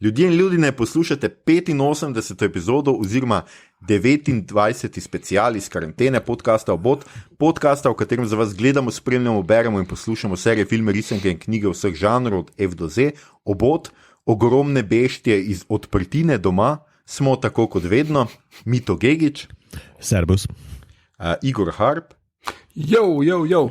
Ljudje in ljudje, poslušate 85. epizodo oziroma 29. special iz karantene podcasta Obot, podcasta, v katerem za vas gledamo, spremljamo, beremo in poslušamo serije, filme, risanke in knjige vseh žanrov od F do Z. Obot, ogromne beštije iz odprtine doma, smo tako kot vedno, Mito Gegić, Servus, Igor Harp, Jo.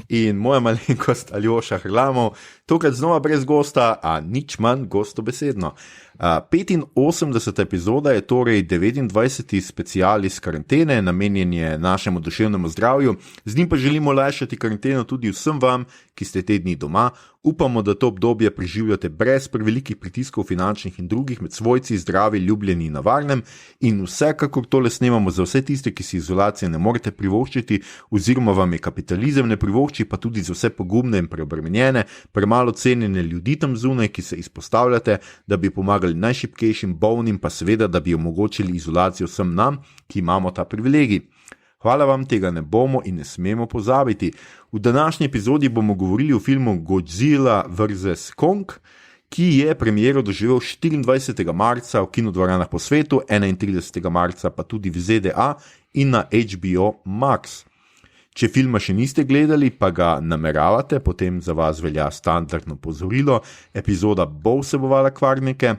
In moja malenkost Aljoša Hrlamov, tokrat znova brez gosta, a nič manj gostobesedno. 85. epizoda je torej 29. special iz karantene, namenjen je našemu duševnemu zdravju, z njim pa želimo olajšati karanteno tudi vsem vam, ki ste te dni doma. Upamo, da to obdobje preživljate brez prevelikih pritiskov finančnih in drugih, med svojci, zdravi, ljubljeni in na varnem, in vsekakor tole snemamo za vse tiste, ki si izolacije ne morete privoščiti oziroma vam je kapitalizem ne privošči, pa tudi za vse pogumne in preobremenjene, premalo cenjene ljudi tam zunaj, ki se izpostavljate, da bi pomagali najšibkejšim, bolnim, pa seveda, da bi omogočili izolacijo vsem nam, ki imamo ta privilegij. Hvala vam, tega ne bomo in ne smemo pozabiti. V današnji epizodi bomo govorili o filmu Godzilla vs. Kong, ki je premiero doživel 24. marca v kinodvoranah po svetu, 31. marca pa tudi v ZDA in na HBO Max. Če filma še niste gledali, pa ga nameravate, potem za vas velja standardno pozorilo, epizoda bo vsebovala kvarnike,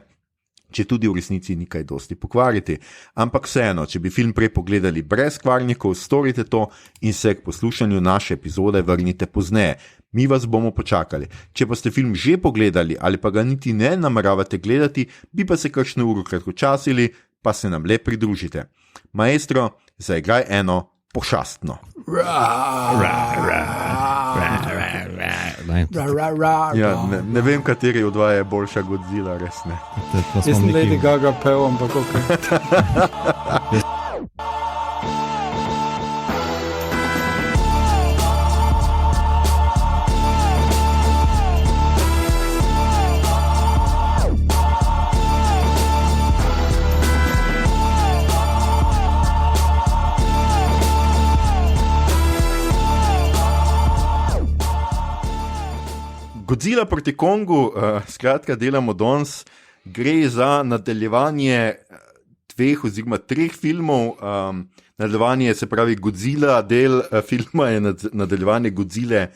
če tudi v resnici ni kaj dosti pokvariti. Ampak vseeno, če bi film prej pogledali brez kvarnikov, storite to in se k poslušanju naše epizode vrnite pozneje. Mi vas bomo počakali. Če pa ste film že pogledali ali pa ga niti ne nameravate gledati, bi pa se kakšno uro kratkočasili, pa se nam le pridružite. Maestro, zaigraj eno pošastno. Ja, ne vem, kateri od dva je boljša Godzilla, res ne. Jaz sem Lady Gaga pel, ampak ok. Godzilla proti Kongu, skratka delamo danes, gre za nadaljevanje dveh oziroma treh filmov. Nadaljevanje, se pravi Godzilla, del filma je nadaljevanje Godzilla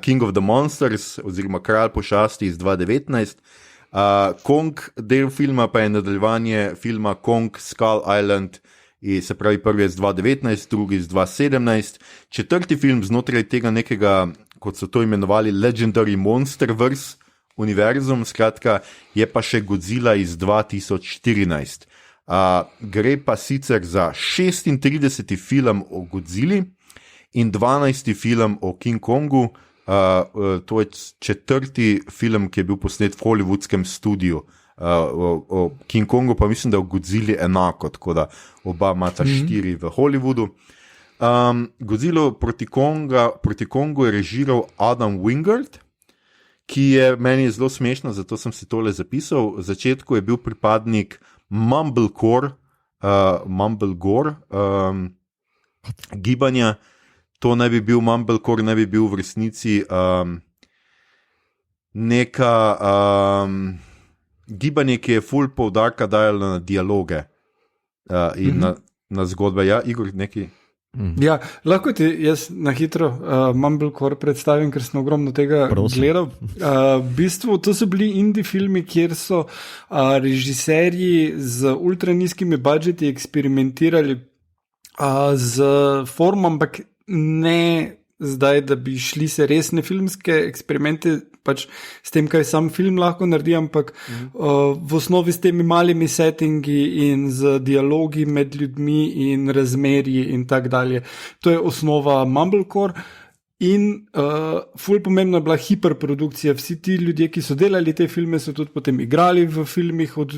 King of the Monsters oziroma Kralj pošasti iz 2019. Kong, del filma pa je nadaljevanje filma Kong Skull Island, se pravi prvi je iz 2019, drugi iz 2017. Četrti film znotraj tega nekega, kot so to imenovali, Legendary Monsterverse univerzum, skratka, je pa še Godzilla iz 2014. Gre pa sicer za 36. film o Godzilli in 12. film o King Kongu. To je četrti film, ki je bil posnet v hollywoodskem studiu. O King Kongu pa mislim, da v Godzilli enako, tako da oba imata 4 v Hollywoodu. Godzilla proti Kongu je režiral Adam Wingard, ki je meni zelo smešno, zato sem si tole zapisal. V začetku je bil pripadnik Mumblecore gibanja. To naj bi bil Mumblecore, naj bi bil v resnici neka gibanje, ki je ful poudarka dajalo na dialoge in na zgodbe. Ja, Igor, neki... Ja, lahko ti jaz na hitro Mumblecore predstavim, ker sem ogromno tega gledal. V bistvu to so bili indie filmi, kjer so režiserji z ultra nizkimi budžeti eksperimentirali z formom, ampak ne zdaj, da bi šli se resne filmske eksperimente, pač s tem, kaj sam film lahko naredi, ampak v osnovi s temi malimi settingi in z dialogi med ljudmi in razmerji in tak dalje. To je osnova Mumblecore. In ful pomembna je bila hiperprodukcija. Vsi ti ljudje, ki so delali te filme, so tudi potem igrali v filmih od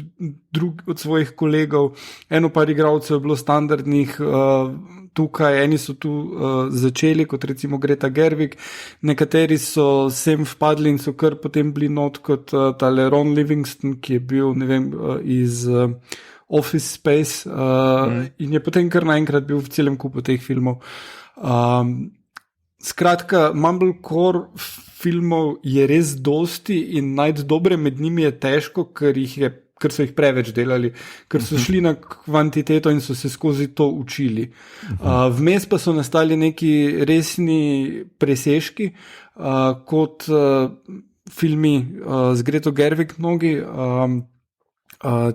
svojih kolegov. Eno par igralcev je bilo standardnih tukaj, eni so tu začeli, kot recimo Greta Gerwig, nekateri so sem vpadli in so kar potem bili not kot tale Ron Livingston, ki je bil, ne vem, iz Office Space in je potem kar naenkrat bil v celem kupu teh filmov. Skratka, Mumblecore filmov je res dosti in najti dobre med njimi je težko, ker jih je ker so jih preveč delali, ker so šli na kvantiteto in so se skozi to učili. Vmes pa so nastali neki resni presežki, kot filmi z Greto Gerwig mnogi,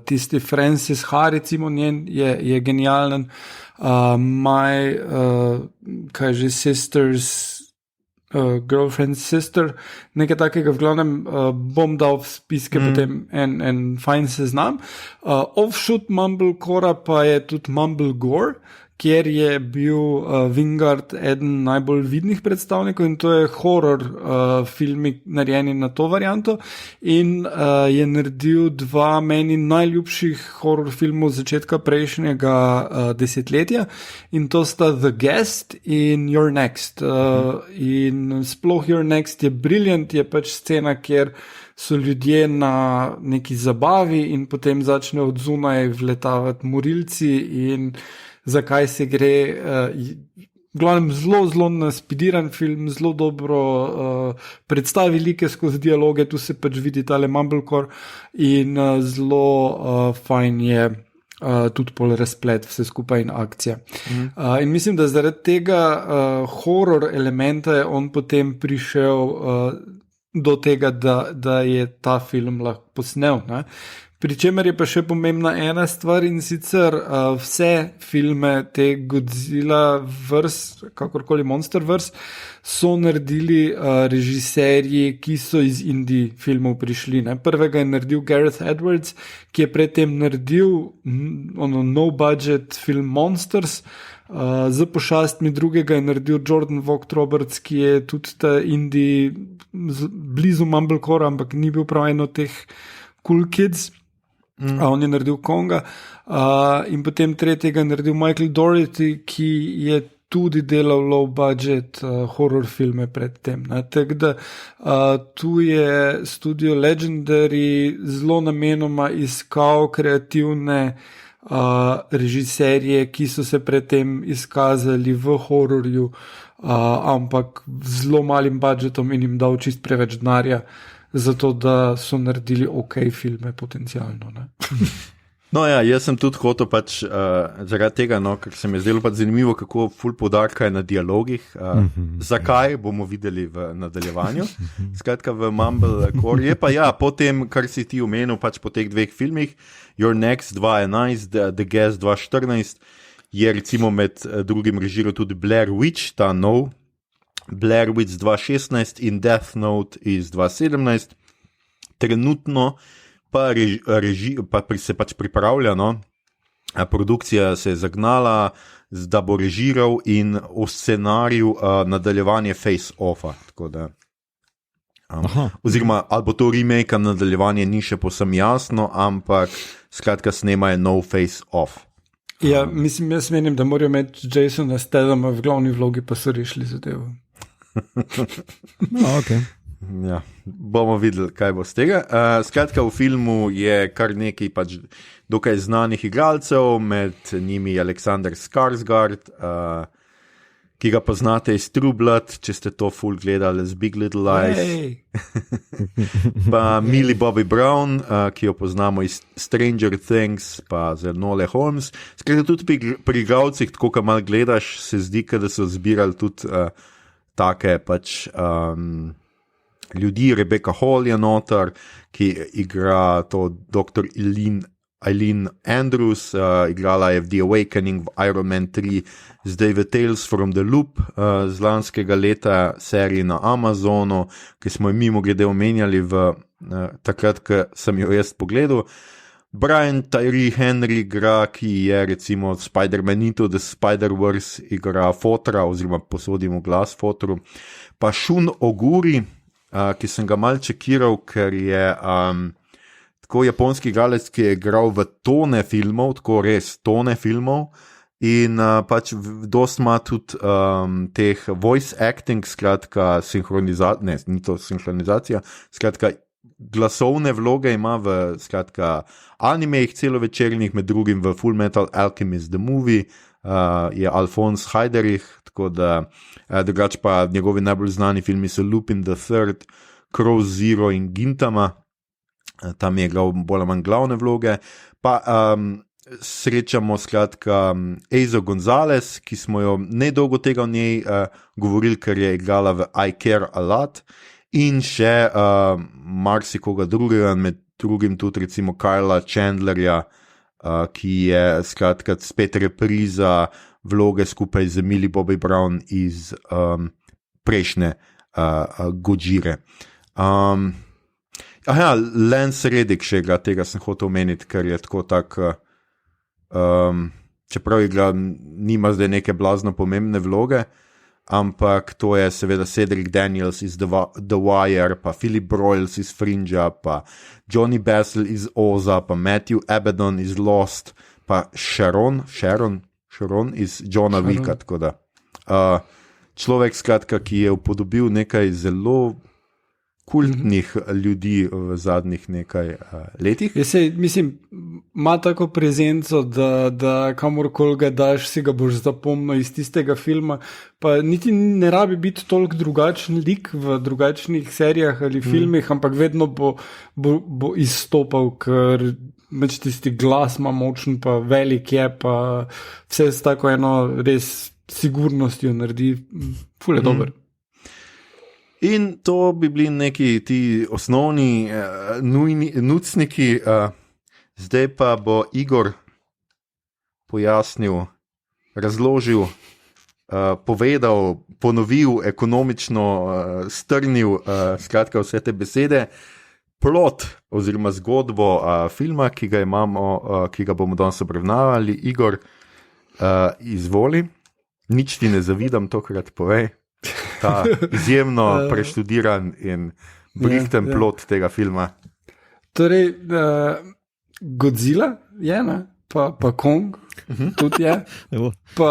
tisti Frances Ha, recimo njen je genijalen, kaj že Sisters, Girlfriend's Sister, nekaj takega, v glavnem bom dal v spiske potem en fajn seznam. Offshoot Mumblecora pa je tudi Mumblegore, kjer je bil Wingard eden najbolj vidnih predstavnikov in to je horror filmi narejeni na to varianto in je naredil dva meni najljubših horror filmov začetka prejšnjega desetletja in to sta The Guest in You're Next. In sploh You're Next je brilliant, je pač scena, kjer so ljudje na neki zabavi in potem začnejo od zunaj vletavati morilci in zakaj se gre. V glavnem zelo naspidiran film, zelo dobro predstavi like skozi dialoge, tu se pač vidi tale Mumblecore in zelo fajn je tudi pol razplet vse skupaj in akcija. In mislim, da zaradi tega horror elementa je on potem prišel do tega, da je ta film lahko posnel, ne? Pričemer je pa še pomembna ena stvar in sicer vse filme te Godzilla vrst, kakorkoli Monsterverse, so naredili režiserji, ki so iz indie filmov prišli. Ne? Prvega je naredil Gareth Edwards, ki je predtem naredil no budget film Monsters, z pošastmi, drugega je naredil Jordan Vogt Roberts, ki je tudi ta indie blizu Mumblecora, ampak ni bil prav eno teh cool kids. On je naredil Konga in potem tretjega je naredil Michael Dougherty, ki je tudi delal low budget horror filme predtem. Tako da tu je Studio Legendary zelo namenoma iskal kreativne režiserje, ki so se predtem izkazali v hororju, ampak z zelo malim budžetom in jim dal čist preveč denarja, zato da so naredili ok filme potencialno. Ne? No ja, jaz sem tudi hotel pač zaradi tega, no, ker se mi je zdelo pač zanimivo, kako ful poudarka je na dialogih. Zakaj, bomo videli v nadaljevanju. Skratka, v Mumblecore je pa ja, potem, kar si ti omenil, pač po teh dveh filmih, You're Next 2011, The Guest 2014, je recimo med drugim režiral tudi Blair Witch, ta nov Blair Witch 2016 in Death Note iz 2017. Trenutno pa se pač pripravlja, no? Produkcija se je zagnala, da bo režiral in o scenariju nadaljevanje Face-Offa, tako da oziroma ali bo to remake, nadaljevanje ni še povsem jasno, ampak skratka snemajo nov Face-Off. Ja, mislim, jaz menim, da morajo imeti Jasona Stathama v glavni vlogi, pa so rešili zadevo. Okay. Ja, bomo videli, kaj bo z tega. Skratka, v filmu je kar nekaj pač dokaj znanih igralcev, med njimi Alexander Skarsgård, ki ga poznate iz True Blood, če ste to ful gledali z Big Little Lies. Pa Millie Bobby Brown, ki jo poznamo iz Stranger Things, pa z Enola Holmes. Skratka, tudi pri igralcih, tako kad malo gledaš, se zdi, da so zbirali tudi take pač ljudi. Rebecca Hall je noter, ki igra to dr. Eileen Andrews, igrala je v The Awakening, v Iron Man 3, zdaj v Tales from the Loop z lanskega leta seriji na Amazonu, ki smo jo mimogrede omenjali takrat, ko sem jo jaz pogledal. Brian Tyree Henry igra, ki je recimo Spider-Man Into the Spider-Verse, igra fotra oziroma posodimo glas fotru. Pa Shun Oguri, ki sem ga mal čekiral, ker je tako japonski igralec, ki je igral v tone filmov, tako res tone filmov in pač dost ima tudi teh voice acting, skratka ne, ni to sinhronizacija, skratka glasovne vloge ima v skratka animejih celovečernih, med drugim v Full Metal Alchemist The Movie, je Alphonse Heiderich, tako da drugače pa njegovi najbolj znani filmi so Lupin the Third, Crow Zero in Gintama. tam je igral bolj ali manj glavne vloge. Pa srečamo skratka Eizo Gonzalez, ki smo jo nedolgo tega o njej govorili, ker je igrala v I Care a Lot, in še marsikoga drugega, med drugim tudi recimo Kyla Chandlerja, ki je skratka spet repriza vloge skupaj z Millie Bobby Brown iz prejšnje Gojire. Lance Reddick še igra, tega sem hotel omeniti, ker je tako čeprav igra, nima zdaj neke blazno pomembne vloge, ampak to je seveda Cedric Daniels iz The Wire, pa Philip Broyles iz Fringea, pa Johnny Bassel iz Oza, pa Matthew Abaddon iz Lost, pa Sharon iz Johna Wicka, tako da človek skratka, ki je upodobil nekaj zelo kultnih ljudi v zadnjih nekaj letih. Mislim, ima tako prezenco, da kamorkoli ga daš, si ga boš zapomnil iz tistega filma, pa niti ne rabi biti toliko drugačen lik v drugačnih serijah ali filmih, ampak vedno bo izstopal, ker tisti glas ima močen, pa velik je, pa vse s tako eno res sigurnostjo naredi, ful je dober. In to bi bili neki ti osnovni nucniki, zdaj pa bo Igor pojasnil, razložil, povedal, ponovil, ekonomično strnil skratka vse te besede, plot oziroma zgodbo filma, ki ga imamo, ki ga bomo danes obravnavali. Igor, izvoli, nič ti ne zavidam, tokrat povej. Ta izjemno preštudiran in brihten plot tega filma. Torej, Godzilla je, ne? Pa Kong tudi je, pa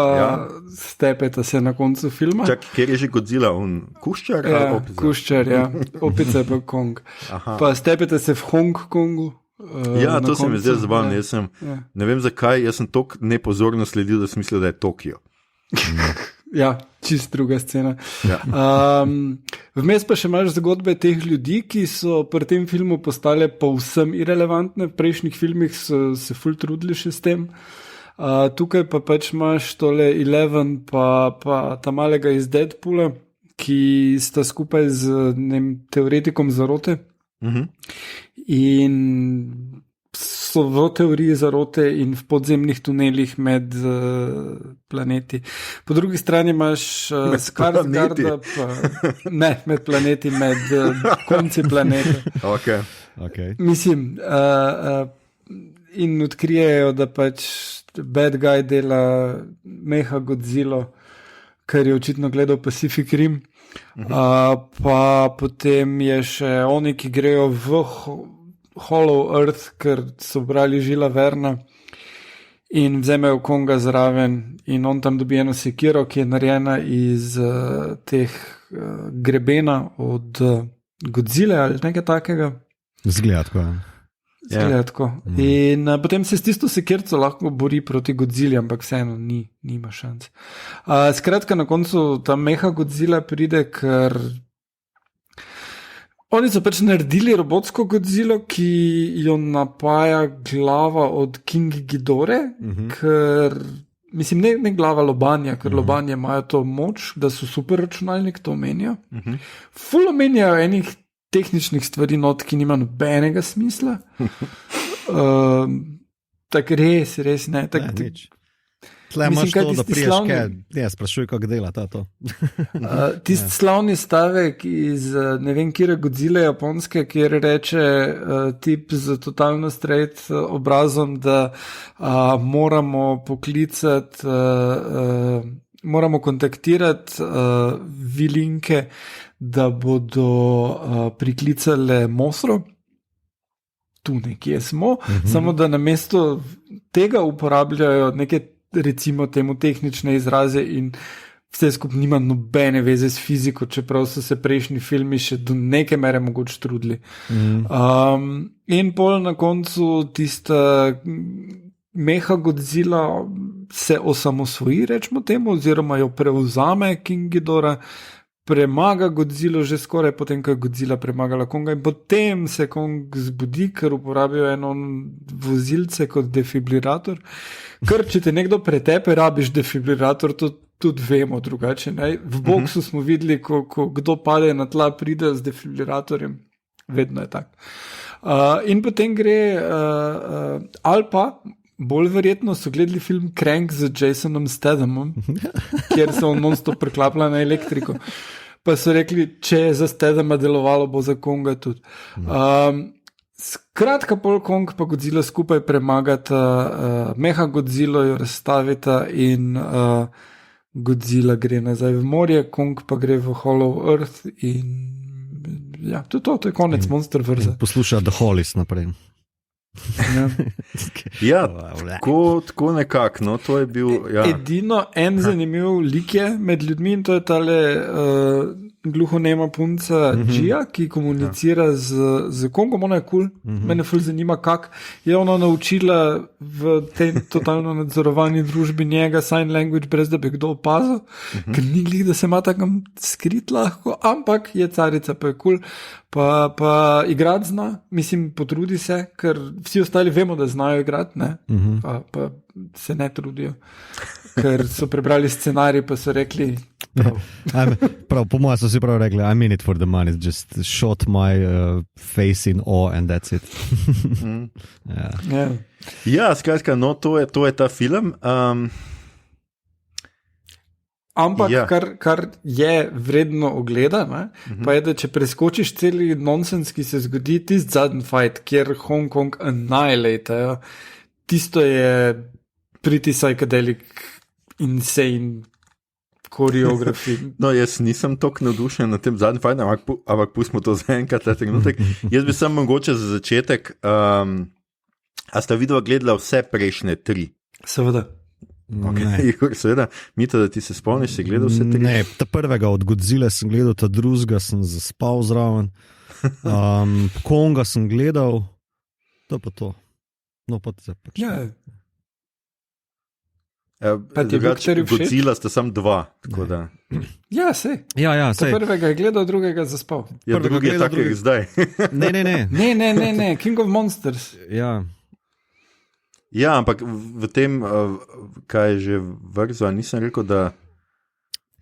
stepeta se na koncu filma. Čak, kjer je že Godzilla, kuščar? Kuščar, ja, opica je pa Kong. Aha. Pa stepeta se v Hong Kongu. To se mi zdaj zabavno, ne vem zakaj, jaz sem toliko nepozorno sledil, da sem mislil, da je Tokio. Ja, čist druga scena. Ja. Vmes pa še imaš zgodbe teh ljudi, ki so pri tem filmu postale povsem irelevantne. V prejšnjih filmih so se ful trudili še s tem. Tukaj pa pač imaš tole Eleven pa ta malega iz Deadpoola, ki sta skupaj z teoretikom zarote. In so v teoriji zarote in v podzemnih tunelih med planeti. Po drugi strani imaš Skarsgarda, med planeti, med konci planeta. Okay. Mislim, in odkrijejo, da pač bad guy dela Mecha Godzilla, ker je očitno gledal Pacific Rim. Pa potem je še oni, ki grejo v Hollow Earth, ker so brali Žila Verna in vzemejo Konga zraven in on tam dobi eno sekiro, ki je narejena iz teh grebena od Godzilla ali nekaj takega. Zgleda tako. In potem se s tisto sekirco lahko bori proti Godzilli, ampak vseeno nima šans. Skratka, na koncu ta Mecha Godzilla pride, ker oni so pač naredili robotsko Godzillo, ki jo napaja glava od King Ghidorah, ker, mislim, ne glava lobanja, ker lobanje imajo to moč, da so super računalnik, to omenijo. Ful omenjajo enih tehničnih stvari not, ki nima nobenega smisla. Tak res ne. Tle imaš to, da priješ kaj, sprašuj, kako dela to. Tisti slavni stavek iz ne vem kjere Godzilla japonske, kjer reče tip z totalno straight obrazom, da moramo poklicati, moramo kontaktirati vilinke, da bodo priklicale Mosro. Tu nekje smo, samo da namesto tega uporabljajo neke recimo temu tehnične izraze in vse skupaj nima nobene veze s fiziko, čeprav so se prejšnji filmi še do neke mere mogoče trudili. In pol na koncu tista Mecha Godzilla se osamosvoji, rečemo temu, oziroma jo prevzame King Ghidorah, premaga Godzilla že skoraj potem, ko je Godzilla premagala Konga in potem se Kong zbudi, ker uporabijo eno vozilce kot defibrilator. Ker če te nekdo pretepe, rabiš defibrilator, to tudi vemo drugače. Ne? V boksu smo videli, ko kdo pade na tla, pride z defibrilatorjem. Vedno je tako. In potem gre ali pa bolj verjetno so gledali film Crank z Jasonom Stathamom, kjer so non-stop preklapljali na elektriko. Pa so rekli, če je za Stathama delovalo, bo za Konga tudi. Skratka, pol Kong pa Godzilla skupaj premagata Mecha Godzilla, jo razstavita in Godzilla gre nazaj v morje, Kong pa gre v Hollow Earth in ja, to je konec Monsterverse. Posluša The Hollies naprej. Ja, tako nekako, no, to je bil. Ja. Edino en zanimiv lik je med ljudmi in to je tale gluhonema punca Gia, ki komunicira z Kongom, ona je cool, mene ful zanima, kak je ona naučila v tej totalno nadzorovani družbi njega sign language, brez da bi kdo opazil, ker ni glih, da se ima takam skrit lahko, ampak je carica, pa je cool. Pa igrati zna, mislim, potrudi se, ker vsi ostali vemo, da znajo igrati, ne? Pa se ne trudijo, ker so prebrali scenarij, pa so rekli prav, po mojem so si prav rekli, I'm in it for the money, just shot my face in awe and that's it. Ja, skratka, no, to je ta film. Ampak kar je vredno ogleda, pa je, da če preskočiš celi nonsens, ki se zgodi, tisti zadnji fight, kjer Hong Kong annihilatajo, tisto je pretty psychedelic, insane koreografi. No, jaz nisem toliko navdušen na tem zadnjem fightu, ampak pustimo to za enkrat, ta trenutek. Jaz bi samo mogoče za začetek, a sta videla gledala vse prejšnje 3? Seveda. Okay. Seveda, Mito, da ti se spomniš, si gledal vse 3? Ne, ta prvega od Godzilla sem gledal, ta drugega sem zaspal zraven, Konga sem gledal, to pa to. No, pa te pač. Ja. Godzilla sta sam 2, tako da. Ja, sej. Ja, sej. Prvega je gledal, drugega zaspal. Ja, drugi je tak, jak zdaj. Ne, King of Monsters. Ja. Ja, ampak v tem, kaj je že vrzo, nisem rekel, da...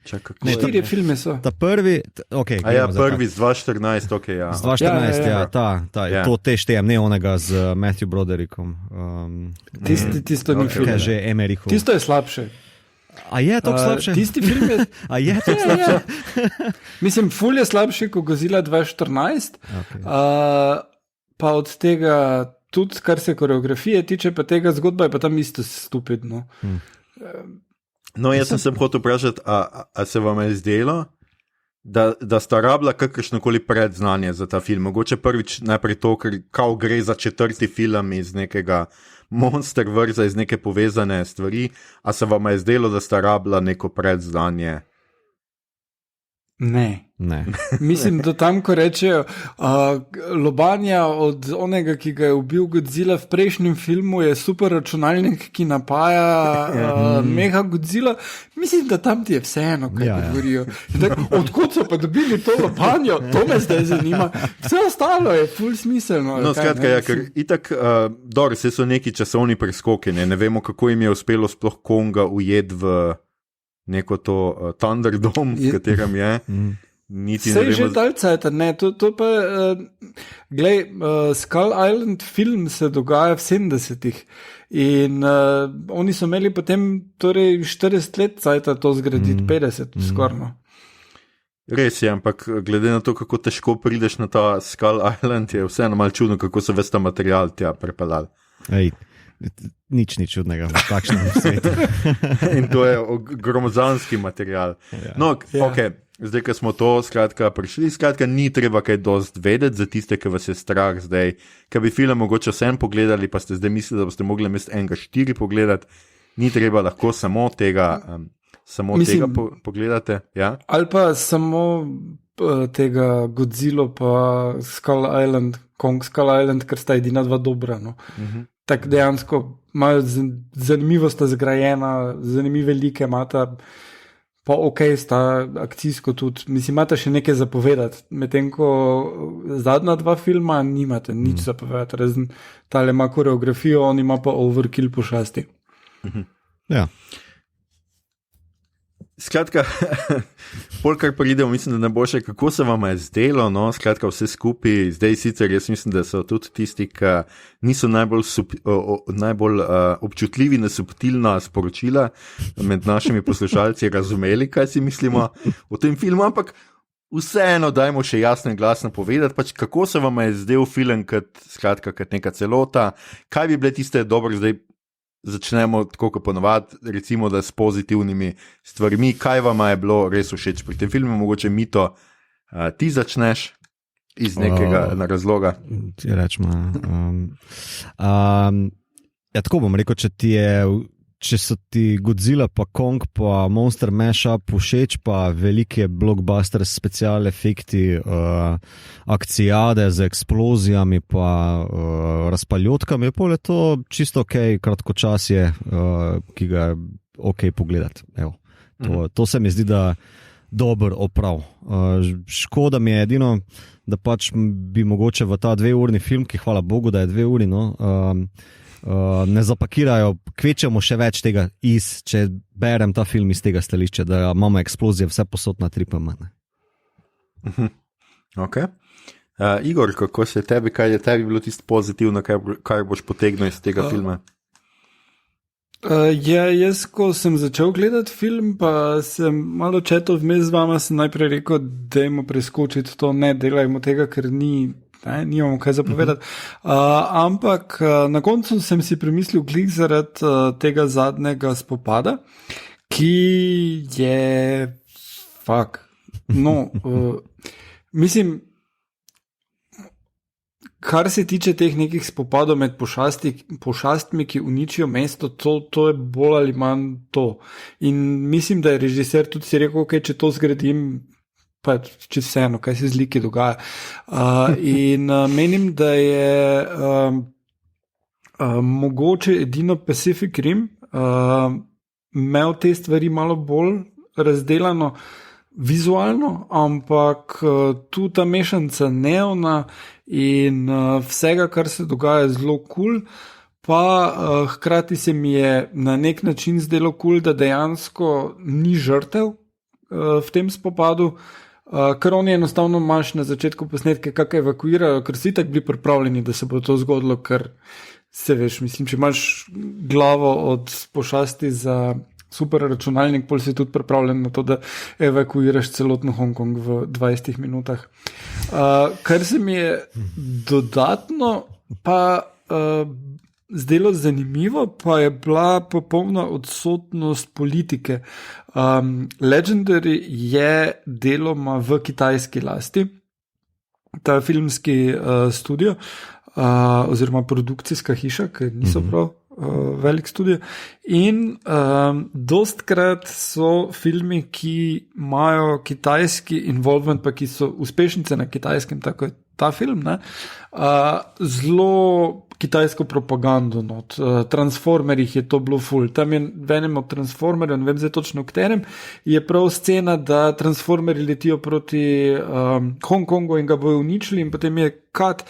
Čakaj, 4 filme so. Ta prvi, ok. Prvi z 2014, ok, ja. Z 2014, ja. To te štejem, ne onega z Matthew Broderickom. Tisto ni film. Kaj že Emerichu. Tisto je slabše. A je to slabše? Tisti film je... A je to slabše? Mislim, ful je slabši kot Godzilla 2014, pa od tega... Tudi, kar se koreografije tiče, pa tega zgodba je pa tam isto stupidno. No, jaz sem hotel vprašati, a se vam je zdelo, da sta rabila kakršnokoli predznanje za ta film? Mogoče prvič najprej to, ker kao gre za 4. film iz nekega Monsterverse, iz neke povezane stvari, a se vam je zdelo, da sta rabila neko predznanje? Ne. Mislim, da tam, ko rečejo, lobanja od onega, ki ga je ubil Godzilla v prejšnjem filmu, je super računalnik, ki napaja Mecha Godzilla. Mislim, da tam ti je vseeno, kaj govorijo. Odkud so pa dobili to lobanjo? To me zdaj zanima. Vse ostalo je ful smiselno. No, skratka, ker itak, vse so neki časovni preskoki, ne vemo, kako jim je uspelo sploh Konga ujeti v neko to Thunderdome, v katerem je. Vse je že dalcajta, ne, to pa, glej, Skull Island film se dogaja v 70-ih in oni so imeli potem torej 40 let cajta to zgraditi, 50 skorno. Res je, ampak glede na to, kako težko prideš na ta Skull Island, je vseeno malo čudno, kako so ves ta material tja prepeljali. Nič ni čudnega v takšnem svetu. In to je gromozanski material. No, ok, zdaj, ko smo to skratka prišli, skratka ni treba kaj dost vedeti za tiste, ki vas je strah zdaj, ki bi film mogoče vsem pogledali, pa ste zdaj mislili, da boste mogli mesto 4 pogledati, ni treba, lahko samo tega tega pogledate. Ja? Ali pa samo tega Godzilla pa Skull Island, Kong Skull Island, ker sta edina dva dobra, no. Tako dejansko imajo zanimivost zgrajena, zanimive like imata, pa sta akcijsko tudi, mislim, imate še nekaj zapovedati, medtem ko zadnja 2 filma nimate nič zapovedati, razen tale ima koreografijo, on ima pa overkill pošasti. Ja. Skratka, polkar pridemo, mislim, da najboljše, kako se vam je zdelo, no, skratka, vse skupaj, zdaj sicer jaz mislim, da so tudi tisti, ki niso najbolj občutljivi na subtilna sporočila med našimi poslušalci razumeli, kaj si mislimo o tem filmu, ampak vseeno dajmo še jasno in glasno povedati, pač kako se vam je zdel film kot neka celota, kaj bi bile tiste dobro zdaj. Začnemo tako, kot ponovadi, recimo, da s pozitivnimi stvarmi, kaj vam je bilo res všeč pri tem filmu, mogoče Mito, ti začneš iz nekega razloga. Ti rečemo. Tako bom rekel, če so ti Godzilla pa Kong pa Monster Mashup všeč, pa velike blockbuster special efekti, akcijade z eksplozijami pa razpaljotkami, pol je to čisto ok, kratkočasje, ki ga je ok pogledati. Evo. To se mi zdi, da dober oprav. Škoda mi je edino, da pač bi mogoče v ta 2-urni film, ki hvala Bogu, da je 2 uri, no, ne zapakirajo, kvečemo še več tega če berem ta film iz tega stališča, da imamo eksplozije vse posod na 3PM. Ok. Igor, kako se kaj je tebi bilo tisto pozitivno, kaj boš potegnil iz tega filma? Jaz, ko sem začel gledati film, pa sem malo četo vmes z vama, sem najprej rekel, dajmo preskočiti to, ne delajmo tega, ker nimamo kaj zapovedati. Ampak na koncu sem si premislil glih zaradi tega zadnjega spopada, ki je mislim, kar se tiče teh nekih spopadov med pošastmi, ki uničijo mesto, to je bolj ali manj to. In mislim, da je režiser tudi si rekel, okay, če to zgradim, pa če vseeno, kaj se z liki dogaja. In menim, da je mogoče edino Pacific Rim imel te stvari malo bolj razdelano vizualno, ampak tu ta mešanca neona in vsega, kar se dogaja, zelo kul, pa hkrati se mi je na nek način zdelo kul, da dejansko ni žrtev v tem spopadu, ker oni enostavno imaš na začetku posnetke, kako evakuirajo, ker so itak bili pripravljeni, da se bo to zgodilo, ker se veš, mislim, če imaš glavo od pošasti za super računalnik, pol si tudi pripravljen na to, da evakuiraš celotno Hongkong v 20 minutah. Kar se mi je dodatno pa zdelo zanimivo, pa je bila popolna odsotnost politike. Legendary je deloma v kitajski lasti, ta filmski studio, oziroma produkcijska hiša, ker niso prav velik studio. In dostkrat so filmi, ki imajo kitajski involvement, pa ki so uspešnice na kitajskem, tako je ta film, zelo kitajsko propagando. Od Transformerjih je to bilo ful. Tam je v enem od Transformerjev, ne vem zdaj točno v katerem, je prav scena, da Transformerji letijo proti Hongkongu in ga bojo uničili in potem je cut.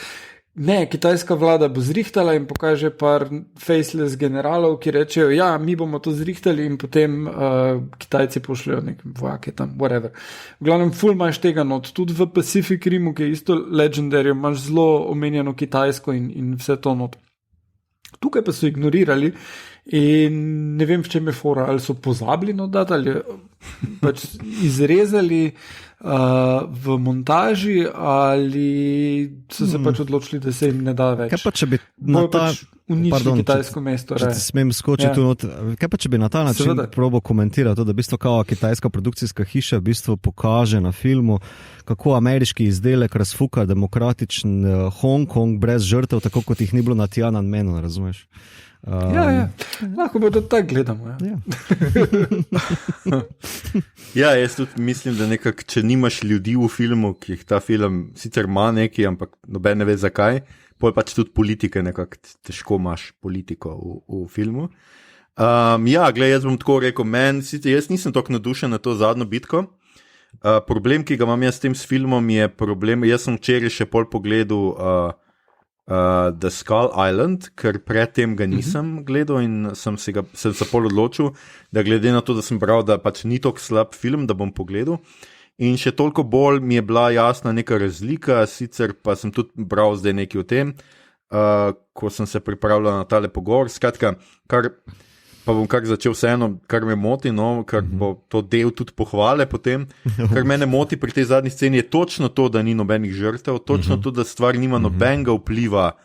Ne, kitajska vlada bo zrihtala in pokaže par faceless generalov, ki rečejo, ja, mi bomo to zrihtali in potem Kitajci pošljajo neke vojake tam, whatever. V glavnem, ful imaš tega not. Tudi v Pacific Rimu, ki je isto Legendary, imaš zelo omenjeno Kitajsko in vse to not. Tukaj pa so ignorirali in ne vem, v čem je fora, ali so pozabili dodati, ali pač izrezali v montaži, ali so se pač odločili, da se jim ne da več. Kaj pa, če bi uničili kitajsko mesto? Če smem skočiti not, kaj pa, če bi na ta način probo komentiral to, da v bistvu kao kitajska produkcijska hiša v bistvu pokaže na filmu, kako ameriški izdelek razfuka demokratičen Hongkong brez žrtev, tako kot jih ni bilo na Tiananmenu, razumeš? Ja. Lahko bo tudi tako gledamo. Ja, jaz tudi mislim, da nekako, če nimaš ljudi v filmu, ki jih ta film sicer ima neki, ampak noben ne ve zakaj, pol pač tudi politike nekako težko imaš politiko v filmu. Jaz bom tako rekel, jaz nisem tako nadušen na to zadnjo bitko. Problem, ki ga imam jaz s tem filmom, je problem, jaz sem včeraj še pol pogledal The Skull Island, ker predtem ga nisem gledal in sem se pol odločil, da glede na to, da sem bral, da pač ni tako slab film, da bom pogledal. In še toliko bolj mi je bila jasna neka razlika, sicer pa sem tudi bral zdaj nekaj o tem, ko sem se pripravljal na tale pogovor, skratka, pa bom kar začel vseeno, kar me moti, kar bo to del tudi pohvale potem, kar mene moti pri tej zadnji sceni je točno to, da ni nobenih žrtev, točno to, da stvar nima nobenega vpliva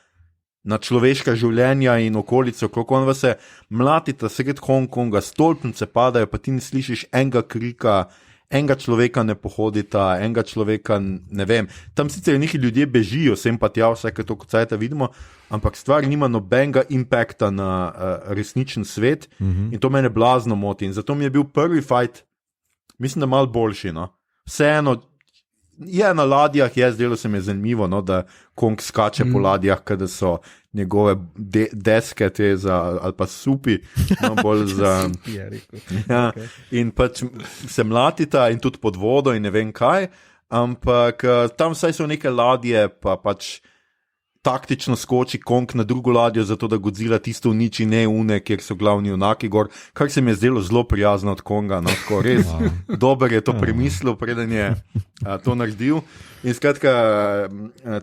na človeška življenja in okolico, kako on vas se mlatita sred Hongkonga, stolpnice padajo, pa ti ne slišiš enega krika, enega človeka ne pohodita, enega človeka, ne vem, tam sicer neki ljudje bežijo, sem pa tja vsake to kot cajta vidimo, ampak stvar nima nobenega impakta na resničen svet in to mene blazno moti in zato mi je bil prvi fight, mislim, da malo boljši, vseeno, je na ladjah, zdelo se mi je zanimivo, da Kong skače po ladjah, kada so njegove deske te ali pa supi, bolj za in pač se mlatita in tudi pod vodo in ne vem kaj, ampak tam vsaj so neke ladje, pa pač taktično skoči Kong na drugo ladjo, zato da Godzilla tisto uniči, ne une, kjer so glavni junaki gor, kar se mi je zdelo zelo prijazno od Konga, tako res dober je to premislil, preden je to naredil. In skratka,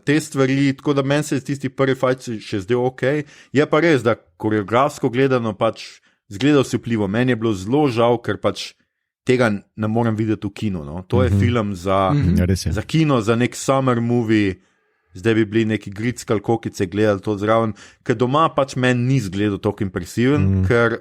te stvari, tako da meni se tisti prvi fight še zdaj ok, je pa res, da koreografsko gledano pač zgledal si vplivo, meni je bilo zelo žal, ker pač tega ne morem videti v kinu, to je film za kino, za nek summer movie, zdaj bi bili neki gritski ali kokice gledali to zraven, ker doma pač meni ni zgledal tako impresiven, ker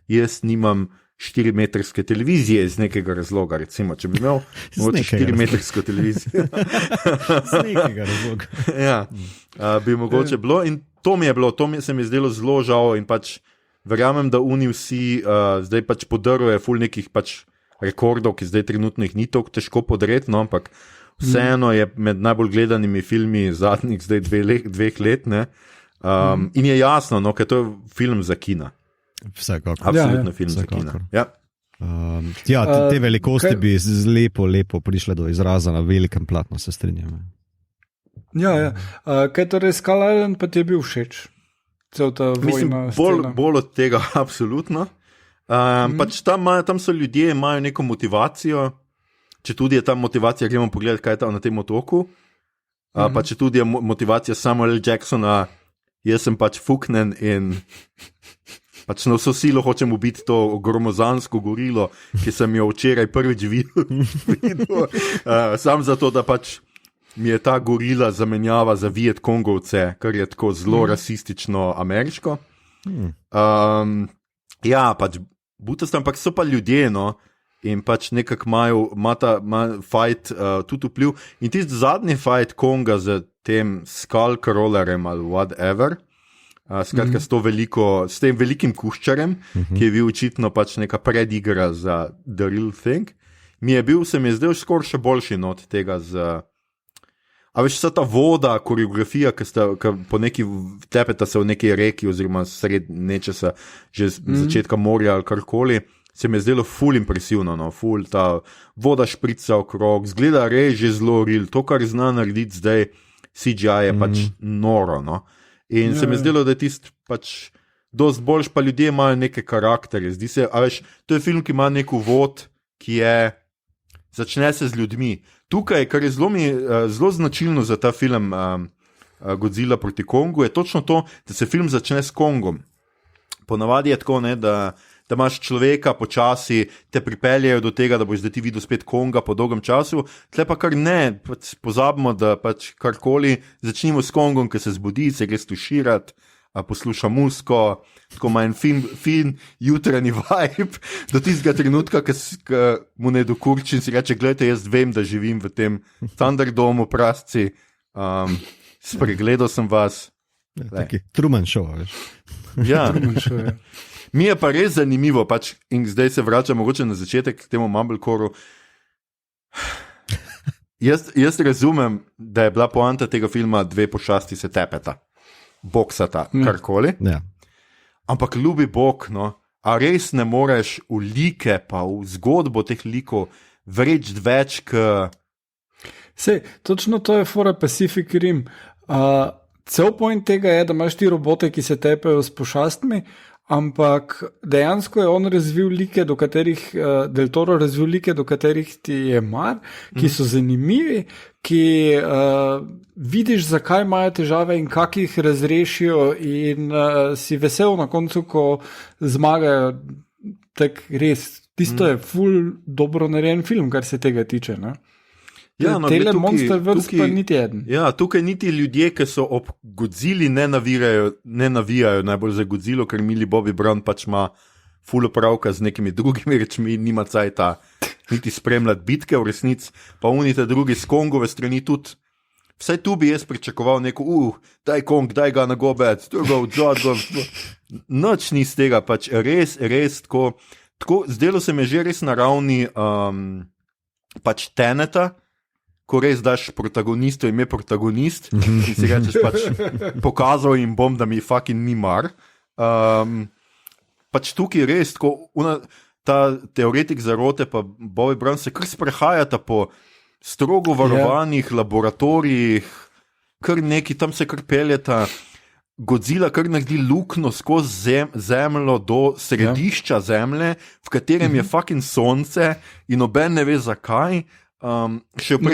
jaz nimam 4-metrske televizije iz nekega razloga, recimo, če bi imel 4-metrsko televizijo. Z nekega razloga. Bi mogoče bilo in to mi je bilo, se mi je zdelo zelo žal in pač verjamem, da oni vsi zdaj pač podrvajo ful nekih pač rekordov, ki zdaj trenutno jih ni tako težko podreti, ampak vseeno je med najbolj gledanimi filmi zadnjih zdaj 2 let, in je jasno, ker to je film za kina. Vsekakor. Absolutno film za kina. Te velikosti bi lepo prišle do izraza na velikem platnu, se strinjam. Kaj torej Skull Island pa ti je bil všeč? Mislim, bolj od tega, absolutno. Pač tam so ljudje, imajo neko motivacijo, če tudi je ta motivacija, gremo pogledati, kaj je tam na tem otoku, pa če tudi je motivacija Samuel L. Jacksona, jaz sem pač fuknen in pač na vso silo hočem ubiti to gromozansko gorilo, ki sem jo včeraj prvič videl, sam zato, da pač mi je ta gorila zamenjava za Viet Kongovce, kar je tako zelo rasistično ameriško. Pač butastam, ampak so pa ljudje, in pač nekako ima fight tudi vpliv. In tisti zadnji fight Konga z tem Skullcrawlerem ali whatever, skratka s tem velikim kuščarem, ki je bil očitno pač neka predigra za The Real Thing, se mi je zdaj skoraj še boljši od tega a veš, vsa ta voda, koreografija, ki po neki tepeta se v neki reki oziroma sred nečesa, že začetka morja ali karkoli, se mi je zdelo ful impresivno, ful ta voda šprica okrog, zgleda res že zelo real, to, kar zna narediti zdaj CGI je pač noro, in se mi je zdelo, da je tist pač dost boljš, pa ljudje imajo neke karakterje, zdi se, a veš, to je film, ki ima nek uvod, ki začne se z ljudmi. Tukaj, kar je zelo značilno za ta film Godzilla proti Kongu, je točno to, da se film začne s Kongom. Ponavadi je tako, da imaš človeka počasi, te pripeljejo do tega, da boš zdaj ti videl spet Konga po dolgem času, tle pa kar ne, pozabimo, da pač karkoli, začnimo s Kongom, ki se zbudi, se gre stuširati, posluša muziko, tako ima en fin jutranji vibe, do tistega trenutka, ki mu ne dokurči in si reče, gledajte, jaz vem, da živim v tem Thunderdomu prasci, spregledal sem vas. Taki Truman Show, veš. Truman Show, Mi je pa res zanimivo, pač, in zdaj se vračam mogoče na začetek k temu Mumblecoreu. Jaz razumem, da je bila poanta tega filma 2 pošasti se tepeta, boksata, karkoli. Ampak ljubi Bog, no, a res ne moreš v like, pa v zgodbo teh likov vreči več, Sej, točno to je fora Pacific Rim. Cel point tega je, da imaš ti robote, ki se tepejo s pošastmi, ampak dejansko je on razvil like, Del Toro razvil like, do katerih ti je mar, ki so zanimivi, ki vidiš, zakaj imajo težave in kak jih razrešijo in si vesel na koncu, ko zmagajo. Tak res, tisto je ful dobro narejen film, kar se tega tiče, ne? Ja, no, Tele Monsterverse pa niti eden. Ja, tukaj niti ljudje, ki so ob Godzilli ne navijajo najbolj za Godzillo, ker Millie Bobby Brown pač ima ful opravka z nekimi drugimi rečmi, nima cajta niti spremljati bitke v resnici, pa unite drugi z Kongove strani tudi. Vsaj tu bi jaz pričakoval neko, daj Kong, daj ga na gobet, noč ni z tega, pač res tako, zdelo se mi že res na ravni pač Teneta, ko res daš protagonistu ime protagonist in si rečeš pač pokazal jim bom, da mi fucking ni mar. Pač tukaj res, tako, ta teoretik zarote pa Bobby Brown se kar sprehajata po strogo varovanih laboratorijih, kar neki, tam se kar peljeta, Godzilla kar naredi luknjo skozi zemljo do središča zemlje, v katerem je fucking sonce in noben ne ve zakaj. Še v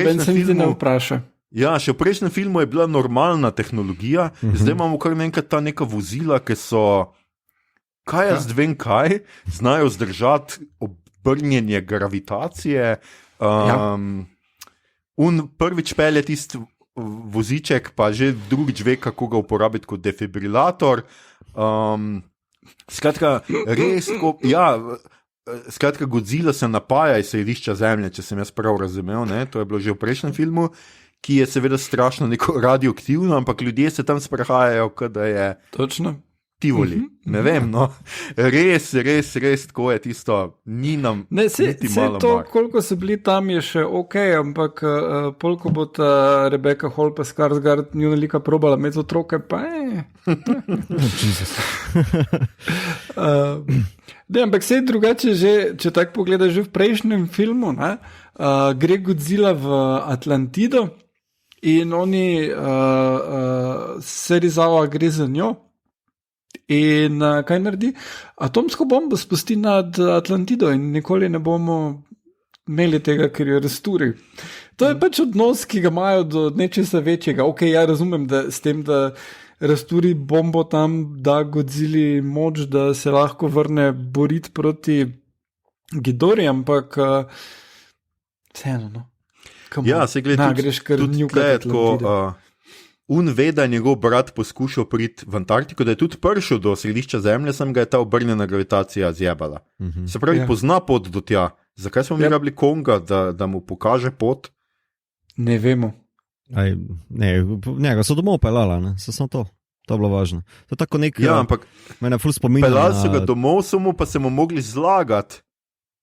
prejšnjem filmu je bila normalna tehnologija, zdaj imamo kar enkrat ta neka vozila, ki so, kaj jaz vem kaj, znajo zdržati obrnjenje gravitacije. Prvič pelje tisti voziček, pa že drugič ve, kako ga uporabiti kot defibrilator. Skratka, res, skratka, Godzilla se napaja iz središča zemlje, če sem jaz prav razumel, ne? To je bilo že v prejšnjem filmu, ki je seveda strašno neko radioaktivno, ampak ljudje se tam sprehajajo, kada je točno Tivoli. Ne vem, no. Res, tako je tisto, ni nam niti malo to, mar. koliko so bili tam, je še ampak koliko bo ta Rebecca Hall pa Skarsgård njuna lika probala imeti otroke, pa ampak sej drugače že, če tako pogledaš, že v prejšnjem filmu, gre Godzilla v Atlantido in oni Serizawa gre za njo. In kaj naredi? Atomsko bombo spusti nad Atlantido in nikoli ne bomo imeli tega, ker jo razturi. To je pač odnos, ki ga imajo do nečesa večjega. Ok, ja razumem, da s tem, da razturi bombo tam, da Godzilli moč, da se lahko vrne boriti proti Ghidorah, ampak vseeno, no. Ja, se gleda, greš kar njukati Atlantide. Ve, da je njegov brat poskušal priti v Antarktiko, da je tudi prišel do središča zemlje, sem ga je ta obrnjena gravitacija zjebala. Se pravi, pozna pot do tja. Zakaj smo mi rabili Konga, da mu pokaže pot? Ne vemo. Njega so domov pelala, ne? Samo to. To je bilo važno. To je tako ampak mene ful spominja. Pelali so ga domov, samo pa se mu mogli zlagati,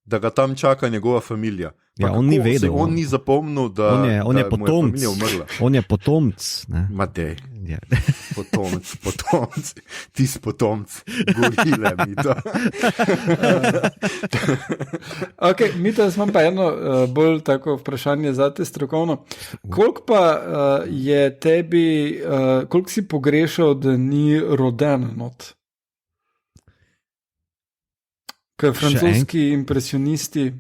da ga tam čaka njegova familija. Ja, on ni vedel. On ni zapomnil, da on je potomc. Mu je familija umrla. On je potomc. Matej. Potomc. Ti si potomc. Gorile mi to. Ok, Mita, jaz imam pa eno bolj tako vprašanje zate strokovno. Koliko pa je tebi, koliko si pogrešal, da ni roden not? Kaj francoski impresionisti.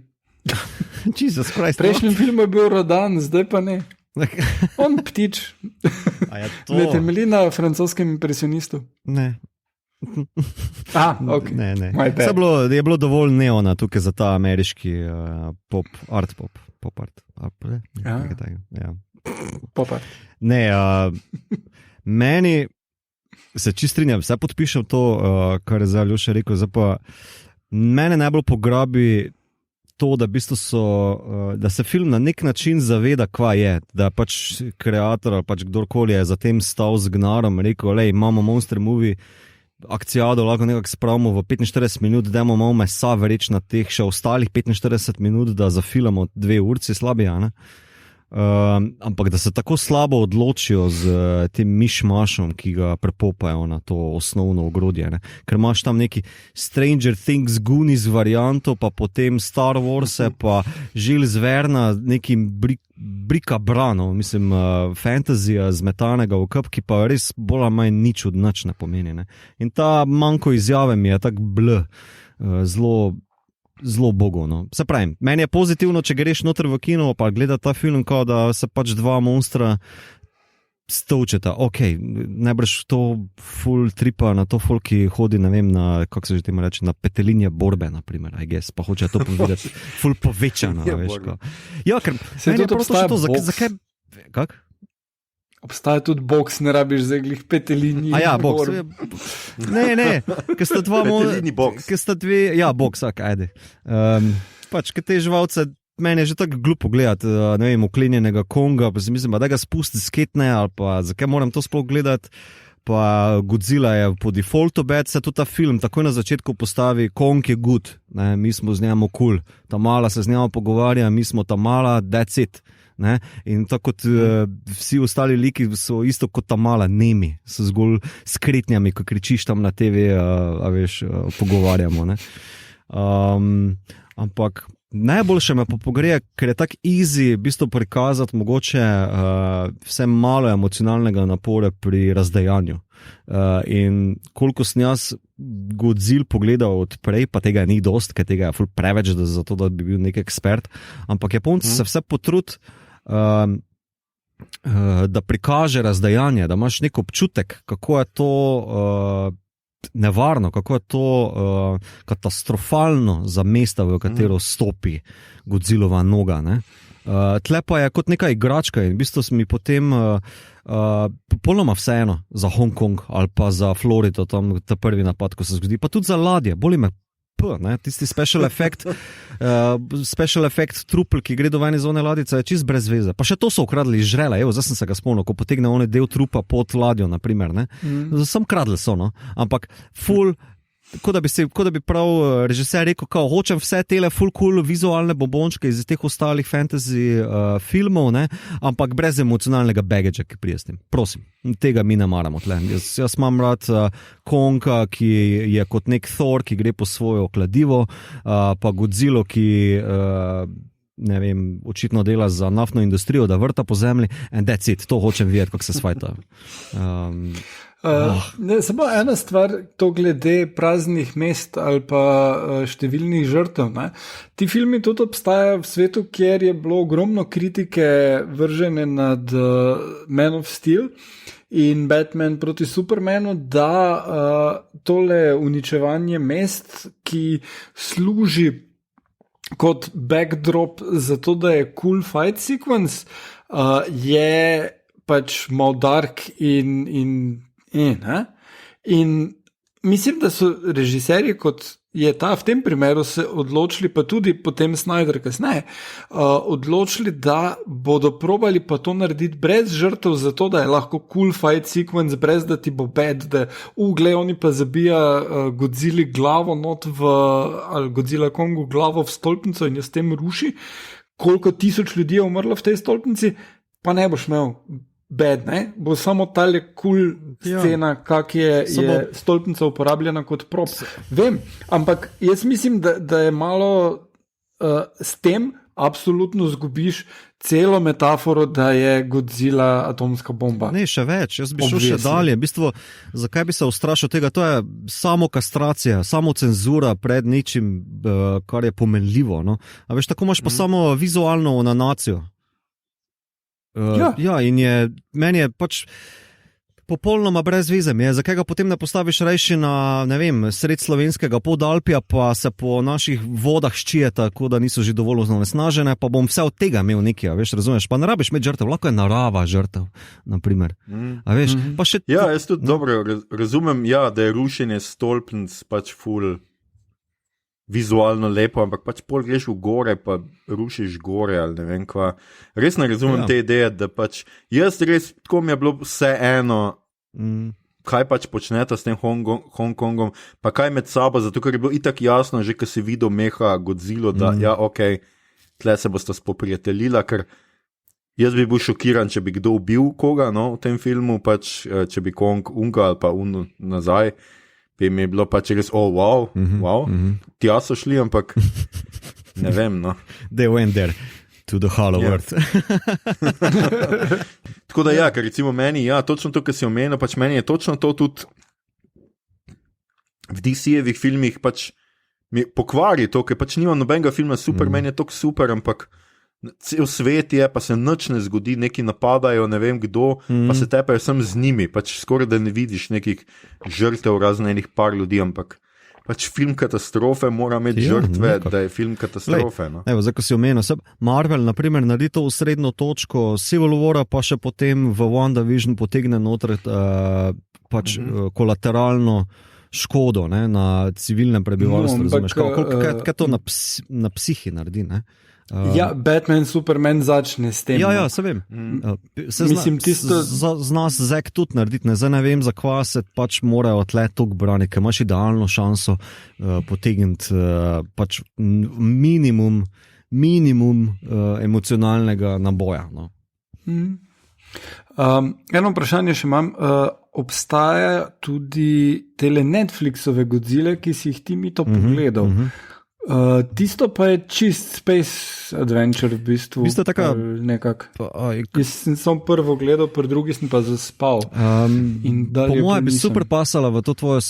Jesus Christ. V prejšnjem filmu je bil rodan, zdaj pa ne. On ptič. Ne temelji na francoskem impresionistu. Ne. Ok. Ne. Je bilo dovolj neona tukaj za ta ameriški art. Pop art. Ja. Pop art. Ne, meni se čist strinjam, vse podpišem to, kar je zdaj Aljoša rekel, zdaj pa mene najbolj pograbi to, da, da se film na nek način zaveda, kva je, da pač kreator ali pač kdorkoli je za tem stal z gnarom, rekel, lej, imamo monster movie, akcijado lahko nekako spravimo v 45 minut, dajmo malo mesa vreč na teh še ostalih 45 minut, da zafilamo 2 urci slabija, ne? ampak da se tako slabo odločijo z tem mišmašom, ki ga prepopajo na to osnovno ogrodje. Ne? Ker imaš tam neki Stranger Things Goonies varianto, pa potem Star Wars, pa Jules Verna, nekim brika brano, mislim, fantazija zmetanega v kup, ki pa res bolj ali manj nič od nič ne pomeni. Ne? In ta manjko izjave mi je tako zelo bogo. No. Se pravim, meni je pozitivno, če greš noter v kino, pa gledati ta film, kao da se pač dva monstra stolčeta. Ok, najbrž to full tripa na to folk, ki hodi, ne vem, na, kako se že temu reče, na petelinje borbe, naprimer, I guess, pa hoče to povedati full povečano, veš, kao. Ja, ker meni je prosto še to, zakaj, kak? Obstaja tudi boks, ne rabiš za glih petelinji. A ja, boks. Ne, ker sta dva petelinji boks. Ker sta dve, ja, boks, ajde. Pač, ker te živalce, meni je že tako glupo gledati, ne vem, uklenjenega Konga, pa si mislim, da ga spusti sketne, ali pa zakaj moram to sploh gledati, pa Godzilla je po defaultu bad, se tudi ta film takoj na začetku postavi, Kong je good, ne, mi smo z njemu cool, ta mala se z njemu pogovarja, mi smo ta mala, that's it. Ne? In tako kot vsi ostali liki so isto kot ta mala nemi, so zgolj s kretnjami, ko kričiš tam na TV, pogovarjamo. Ne? Ampak najboljše me pa pogreje, ker je tako easy v bistvu prikazati mogoče vse malo emocionalnega napora pri razdajanju. In koliko sem jaz Godzilla pogledal odprej, pa tega ni dost, ker tega je ful preveč, zato da bi bil nek ekspert, ampak Japonci se vse potrud, da prikaže razdajanje, da imaš nek občutek, kako je to nevarno, kako je to katastrofalno za mesta, v katero stopi Godzillova noga. Ne? Tle pa je kot neka igračka in v bistvu mi potem popolnoma vseeno za Hong Kong ali pa za Florido, tam ta prvi napad, ko se zgodi, pa tudi za ladje, boli me ne? Tisti special effect trupl, ki gre do vajne zone ladice, je čist brez veze. Pa še to so ukradli iz žrela, evo, zdaj sem se ga spomnil, ko potegne one del trupa pod ladjo, naprimer, ne. Sam kradli so, no, ampak full, kot da bi prav režiser rekel, kao, hočem vse tele full cool vizualne bombončke iz teh ostalih fantasy filmov, ne, ampak brez emocionalnega bagagea, ki prije s tem. Prosim, tega mi ne maramo tle. Jaz imam rad Konga, ki je kot nek Thor, ki gre po svojo kladivo, pa Godzilla, ki ne vem, očitno dela za naftno industrijo, da vrta po zemlji, and that's it, to hočem videti, kako se svajta. Samo ena stvar, to glede praznih mest ali pa številnih žrtev. Ne? Ti filmi tudi obstajajo v svetu, kjer je bilo ogromno kritike vržene nad Man of Steel in Batman proti Supermanu, da tole uničevanje mest, ki služi kot backdrop za to, da je cool fight sequence, je pač mal dark in mislim, da so režiserji, kot je ta v tem primeru, se odločili, pa tudi potem Snyder kasneje, odločili, da bodo probali pa to narediti brez žrtev, zato da je lahko cool fight sequence, brez da ti bo bad, da glej, oni pa zabija Godzilla glavo not ali Godzilla Kongu glavo v stolpnico in jo s tem ruši. Koliko tisoč ljudi je umrlo v tej stolpnici, pa ne boš imel bad, ne? Bo samo tale cool scena, kak je stolpnica uporabljena kot prop. Vem, ampak jaz mislim, da je malo s tem absolutno zgubiš celo metaforo, da je Godzilla atomska bomba. Ne, še več, jaz bi šel še dalje. V bistvu, zakaj bi se ustrašil tega? To je samo kastracija, samo cenzura pred nečim, kar je pomenljivo. No? A veš, tako imaš pa samo vizualno onanacijo. Ja, in meni je pač popolnoma brez veze. Zakaj ga potem ne postaviš rejši na, ne vem, sred slovenskega Podalpja, pa se po naših vodah ščije, tako da niso že dovolj onesnažene, pa bom vse od tega imel nekaj, veš, razumeš? Pa ne rabiš imeti žrtev, lahko je narava žrtev, naprimer. A veš, pa še... Ja, jaz tudi dobro razumem, ja, da je rušenje stolpnic pač ful vizualno lepo, ampak pač pol greš v gore, pa rušiš gore ali ne vem kva. Res ne razumem te ideje, da pač jaz res, tako mi je bilo vse eno, kaj pač počneta s tem Hong Kongom, pa kaj med sabo, zato ker je bilo itak jasno, že ko si videl meha Godzilla, da ja, okej, tle se bosta spoprijateljila, ker Jaz bi bil šokiran, če bi kdo ubil koga, no, v tem filmu, pač, če bi Kong unga ali pa nazaj, bi mi bilo pač res, wow, tja so šli, ampak ne vem, no. They went there to the hollow earth. Tako da ker recimo meni, točno to, kar si omenil, pač meni je točno to tudi v DC-jevih filmih pač mi pokvari to, ker pač nima nobenega filma super, meni je to super, ampak cel svet je, pa se nič ne zgodi, neki napadajo, ne vem kdo, pa se tepejo sem z njimi, pač skoraj da ne vidiš nekih žrtev raznih par ljudi, ampak pač film katastrofe mora imeti žrtve, da je film katastrofe. No. Evo, zdaj, ko si omenil, Marvel, na primer, naredi to v srednjo točko Civil War, pa še potem v WandaVision potegne noter kolateralno škodo, ne, na civilnem prebivalstvu. Kaj to na psihi naredi, ne? Batman, Superman začne s tem. Ja, se vem. Mislim, tisto zna Zek tudi narediti. Ne? Zdaj ne vem, zakaj se pač morajo tle toliko braniti, ker imaš idealno šanso potegniti pač minimum emocionalnega naboja. No? Eno vprašanje še imam. Obstaja tudi tele Netflixove Godzile, ki si jih ti mi to pogledal. Tisto pa je čist space adventure v bistvu. Jaz sem prvo gledal, drugi sem pa zaspal. Po mojem bi super pasala v to tvojo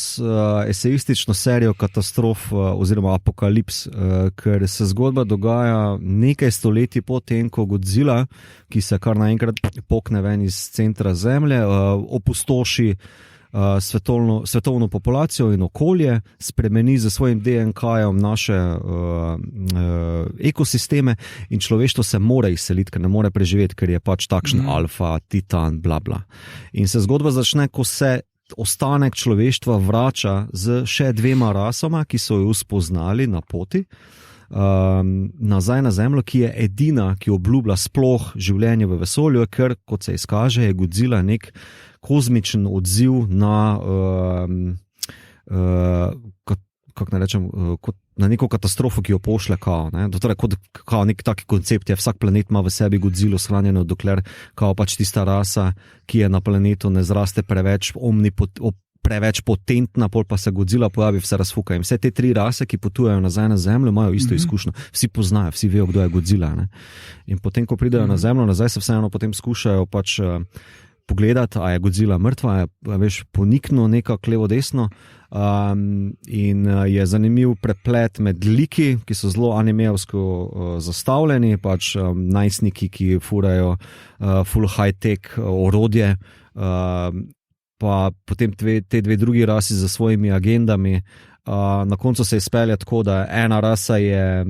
esejistično serijo katastrof oziroma apokalips, ker se zgodba dogaja nekaj stoletij po tem, ko Godzilla, ki se kar naenkrat pokne ven iz centra Zemlje, opustoši svetovno populacijo in okolje, spremeni za svojim DNK-jem naše ekosisteme in človeštvo se mora izseliti, ker ne more preživeti, ker je pač takšen alfa, titan, bla bla. In se zgodba začne, ko se ostanek človeštva vrača z še 2 rasama, ki so jo spoznali na poti, nazaj na Zemljo, ki je edina, ki obljublja sploh življenje v vesolju, ker, kot se izkaže, je Godzilla nek kozmičen odziv na kako ne rečem, na neko katastrofo, ki jo pošlje kao. Torej, kao nek tak koncept je, vsak planet ima v sebi Godzillo shranjeno, dokler kao pač tista rasa, ki je na planetu, ne zraste preveč preveč potentna, pol pa se Godzilla pojavi, vse razfuka. In vse te 3 rase, ki potujejo nazaj na Zemljo, imajo isto izkušnjo. Vsi poznajo, vsi vejo, kdo je Godzilla. Ne? In potem, ko pridejo na Zemljo, nazaj se vseeno potem skušajo pač pogledati, a je Godzilla mrtva, veš, ponikno nekako levo-desno. In je zanimiv preplet med liki, ki so zelo animejevsko zastavljeni, pač najstniki, ki furajo full high-tech orodje, pa potem te 2 drugi rasi za svojimi agendami. Na koncu se izpelje tako, da ena rasa je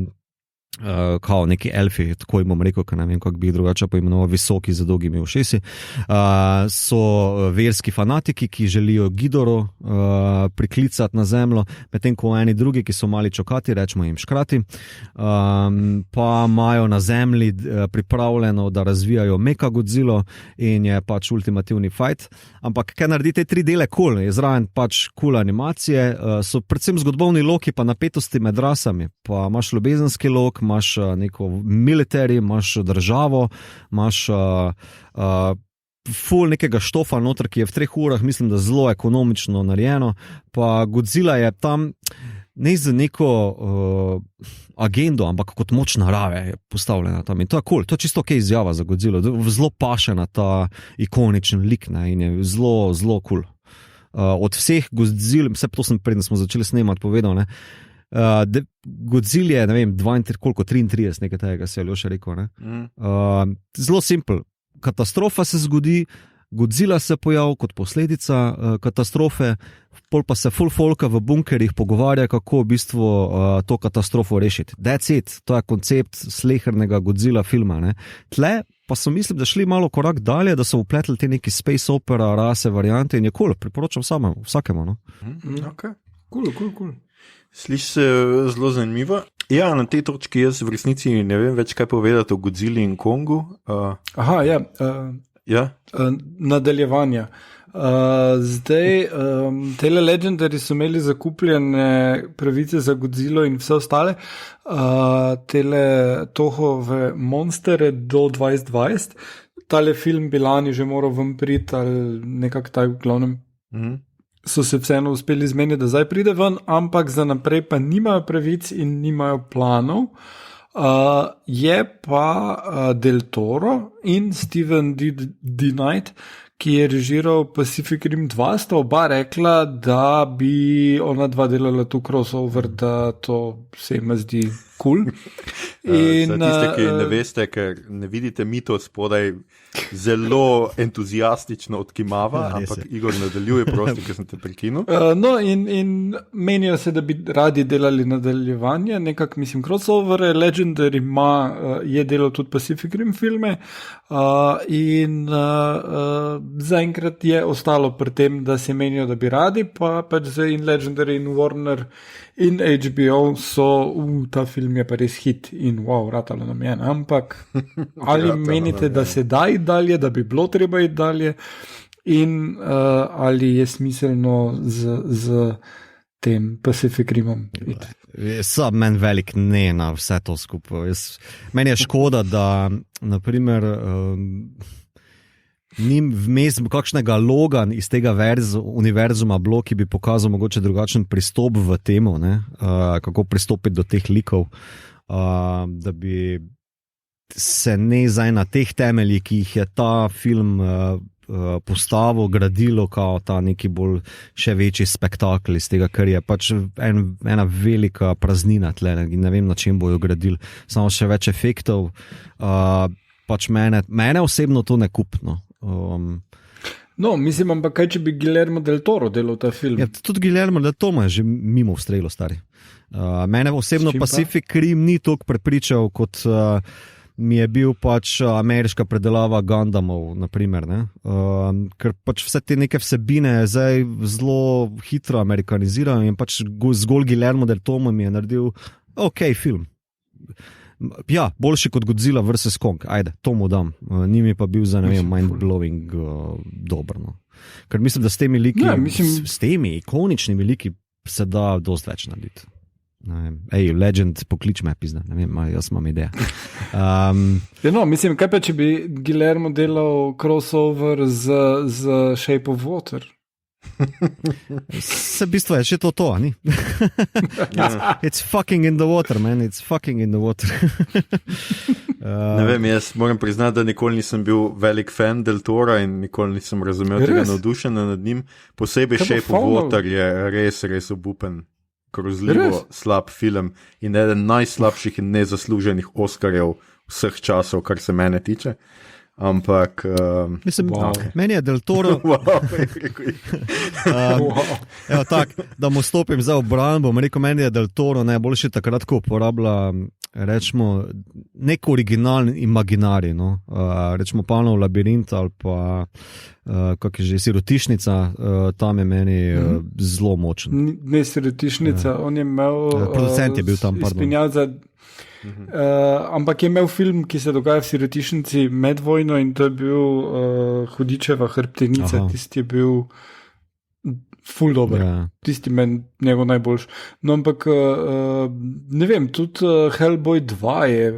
kao neki elfi, tako jim bom rekel, ker ne vem, kako bi jih drugače poimenoval, visoki z dolgimi ušesi, so verski fanatiki, ki želijo Ghidorah priklicati na Zemljo, medtem ko eni drugi, ki so mali čokati, rečemo jim škrati, pa imajo na Zemlji pripravljeno, da razvijajo Mechagodzillo in je pač ultimativni fight. Ampak kaj naredi te 3 dele cool, je zraven pač cool animacije, so predvsem zgodbovni loki pa napetosti med rasami, pa imaš ljubezenski lok, imaš neko military, imaš državo, imaš full nekega štofa noter, ki je v 3 urah, mislim, da zelo ekonomično narejeno, pa Godzilla je tam ne z neko agendo, ampak kot moč narave je postavljena tam in to je cool, to je čisto ok izjava za Godzilla, zelo paše na ta ikoničen lik, ne, in je zelo, zelo cool. Od vseh Godzill, vse to sem preden smo začeli snemati povedal, ne, Godzilla je, ne vem, 33, nekaj tega se je Aljoša rekel, ne. Zelo simpel, katastrofa se zgodi, Godzilla se pojavi kot posledica katastrofe, pol pa se full folka v bunkerjih pogovarja, kako v bistvu to katastrofo rešiti. That's it, to je koncept slehernega Godzilla filma, ne. Tle pa so mislim, da šli malo korak dalje, da so upletli te neki space opera, rase, variante in je cool, priporočam vsakemu, no. Ok, cool. Sliši se zelo zanimivo. Ja, na tej točki jaz v resnici ne vem več, kaj povedati o Godzilli in Kongu. Nadaljevanja. Tele Legendary so imeli zakupljene pravice za Godzilla in vse ostale, tele Tohove Monstere do 2020. Tale film bi lani že moral vam priti ali nekako taj v glavnem. So se vseeno uspeli zmeniti, da zdaj pride ven, ampak za naprej pa nimajo pravic in nimajo planov. Je pa Del Toro in Steven D. Knight, ki je režiral Pacific Rim 2, sta oba rekla, da bi ona dva delala tu crossover, da to se jim zdi cool. Za tiste, ki ne veste, ker ne vidite Mito spodaj, zelo entuzijastično odkimava, ampak Igor nadaljuje, prosti, ker sem te prekinil. In menijo se, da bi radi delali nadaljevanje, nekako mislim crossover, Legendary je delal tudi Pacific Rim filme in zaenkrat je ostalo pri tem, da se menijo, da bi radi, pa pač zdaj in Legendary in Warner in HBO so, ta film je pa res hit in wow, ratalo nam je, ampak ali menite, da se da iti dalje, da bi bilo treba iti dalje in ali je smiselno z tem Pacific Rimom iti? Sam meni velik ne na vse to skupaj. Meni je škoda, da naprimer ni vmes kakšnega loga iz tega univerzuma bilo, ki bi pokazal mogoče drugačen pristop v temo, kako pristopiti do teh likov, da bi se ne zdaj na teh temeljih, ki jih je ta film postavil, gradilo kao ta neki bolj še večji spektakel iz tega, ker je pač ena velika praznina tle in ne vem, na čem bojo gradili. Samo še več efektov. Pač mene osebno to ne kupno. Mislim, ampak kaj, če bi Guillermo del Toro delal ta film? Ja, tudi Guillermo del Toro je že mimo vstrelo, stari. Mene osebno Pacific Rim ni toliko prepričal, kot mi je bil pač ameriška predelava Gundamov, naprimer, ker pač vse te neke vsebine zdaj zelo hitro amerikanizirajo in pač zgolj Guillermo del Toro mi je naredil film. Ja, boljši kot Godzilla vs. Kong, ajde, to mu dam. Ni mi pa bil za, ne vem, mind-blowing dobro. No. Ker mislim, da s temi liki, s temi ikoničnimi liki se da dosti več narediti. Legend, poklič me, pizda, ne vem, jaz imam ideja. Mislim, kaj pa, če bi Guillermo delal crossover z Shape of Water? Se bistvo je še to, ni? It's fucking in the water, man, it's fucking in the water. Ne vem, jaz moram priznati, da nikoli nisem bil velik fan Del Tora in nikoli nisem razumel tega navdušenja nad njim. Posebej Shape of Water je res obupen, grozljivo slab film in eden najslabših in nezasluženih Oscarjev vseh časov, kar se mene tiče. Ampak mislim, meni je Del Toro da mu stopim za obrambo, meni je Del Toro najboljši takrat, ko uporablja rečemo nek originalni imaginari, rečemo Panov labirint ali pa kak je že Sirotišnica, tam je meni zelo močen. Ne Sirotišnica, on je imel producent je bil tam, pardon. Ampak je imel film, ki se dogaja v Sirotišnici med vojno in to je bil Hudičeva hrbtenica. Tisti je bil ful dober, tisti meni njegov najboljši. No, ampak ne vem, tudi Hellboy 2 je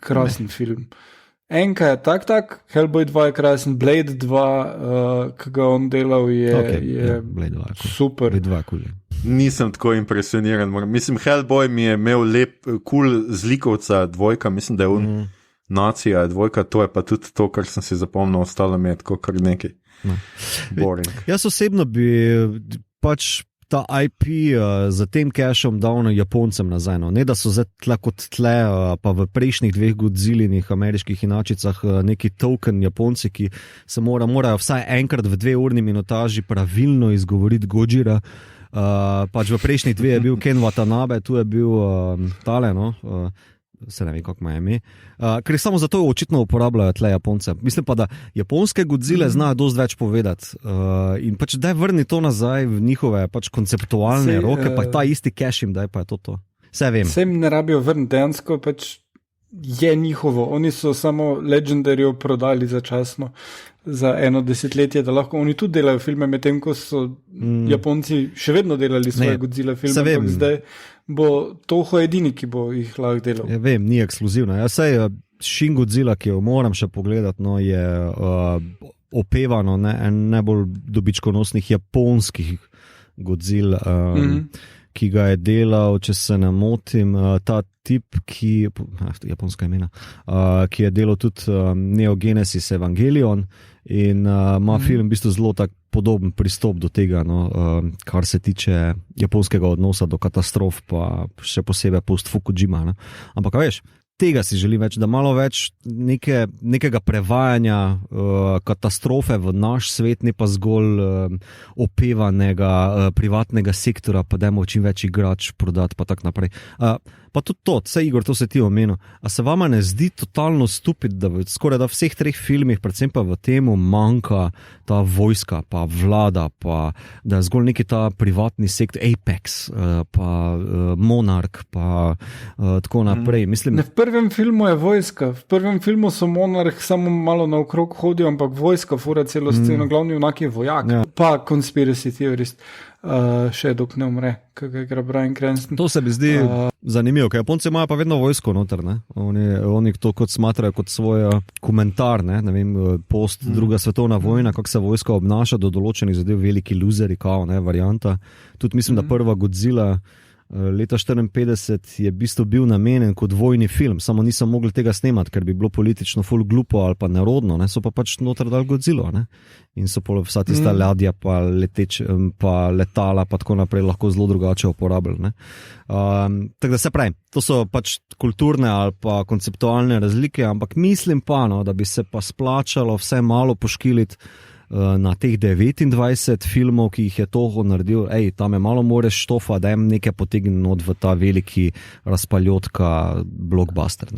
krasen film. Enka je tak, Hellboy 2 je krasen, Blade 2, ki ga on delal, je super. Blade 2 cool. Nisem tako impresioniran. Mislim, Hellboy mi je imel lep, cool zlikovca, dvojka, mislim, da je on nacija, dvojka, to je pa tudi to, kar sem si zapomnil, ostalo mi je tako kar nekaj boring. Jaz osebno bi pač ta IP za tem cashom dal Japoncem nazaj. Ne, da so zdaj tle kot tle, pa v prejšnjih 2 Godzillinih ameriških inačicah neki token Japonci, ki se morajo vsaj enkrat v 2-urni minutaži pravilno izgovoriti Gojira. Pač v prejšnjih 2 je bil Ken Watanabe, tu je bil tale, se ne vem, kako ima ime, ker samo zato očitno uporabljajo tle Japonce. Mislim pa, da japonske Godzille znajo dosti več povedati in pač daj vrni to nazaj v njihove pač konceptualne roke, pa ta isti cash jim daj, pa je to. Vse vem. Vse jim ne rabijo vrniti, dejansko pač je njihovo. Oni so samo Legendaryo prodali začasno za 1 desetletje, da lahko oni tudi delajo filme, medtem ko so Japonci še vedno delali svoje Godzilla filme, ampak zdaj bo Toho edini, ki bo jih lahko delal. Ja, vem, ni ekskluzivno. Ja, sej Shin Godzilla, ki jo moram še pogledati, no, je opevano, en najbolj dobičkonosnih japonskih Godzilla, ki ga je delal, če se ne motim, ta tip, japonska imena, ki je delal tudi Neo Genesis Evangelion in ima film v bistvu zelo tak podoben pristop do tega, no, kar se tiče japonskega odnosa do katastrof, pa še posebej post Fukujima. Ne. Ampak veš, tega si želim več, da malo več nekega prevajanja katastrofe v naš svet, ne pa zgolj opevanega privatnega sektora, pa dajmo čim več igrač prodati, pa tak naprej. Pa tudi to, vse Igor, to se ti omenil. A se vama ne zdi totalno stupid, da v skoraj da vseh 3 filmih, predvsem pa v temu manjka ta vojska, pa vlada, pa da je zgolj neki ta privatni sektor, Apex, pa Monarch, pa tako naprej. Mislim, v prvem filmu je vojska, v prvem filmu so Monarch samo malo naokrog hodijo, ampak vojska fura celo sceno, glavni junak je vojak, pa conspiracy theorist. Še dok ne umre, kaj igra Bryan Cranston. To se mi zdi zanimivo, ker Japonci imajo pa vedno vojsko noter, ne? Oni to kot smatrajo kot svoj komentar, ne vem, post druga svetovna vojna, kako se vojska obnaša do določenih zadev, veliki luzeri, kao, ne, varianta. Tudi mislim, da prva Godzilla leta 54 je v bistvu bil namenjen kot vojni film, samo niso mogli tega snemati, ker bi bilo politično ful glupo ali pa nerodno, ne, so pa pač noter dali Godzilla, ne, in so vsa tista ladja pa pa letala pa tako naprej lahko zelo drugače uporabili, ne. Tako da se pravi, to so pač kulturne ali pa konceptualne razlike, ampak mislim pa, no, da bi se pa splačalo vse malo poškiliti na teh 29 filmov, ki jih je Toho naredil, tam je malo moreš štofa, da jim nekaj potegni not v ta veliki razpaljotka blockbuster.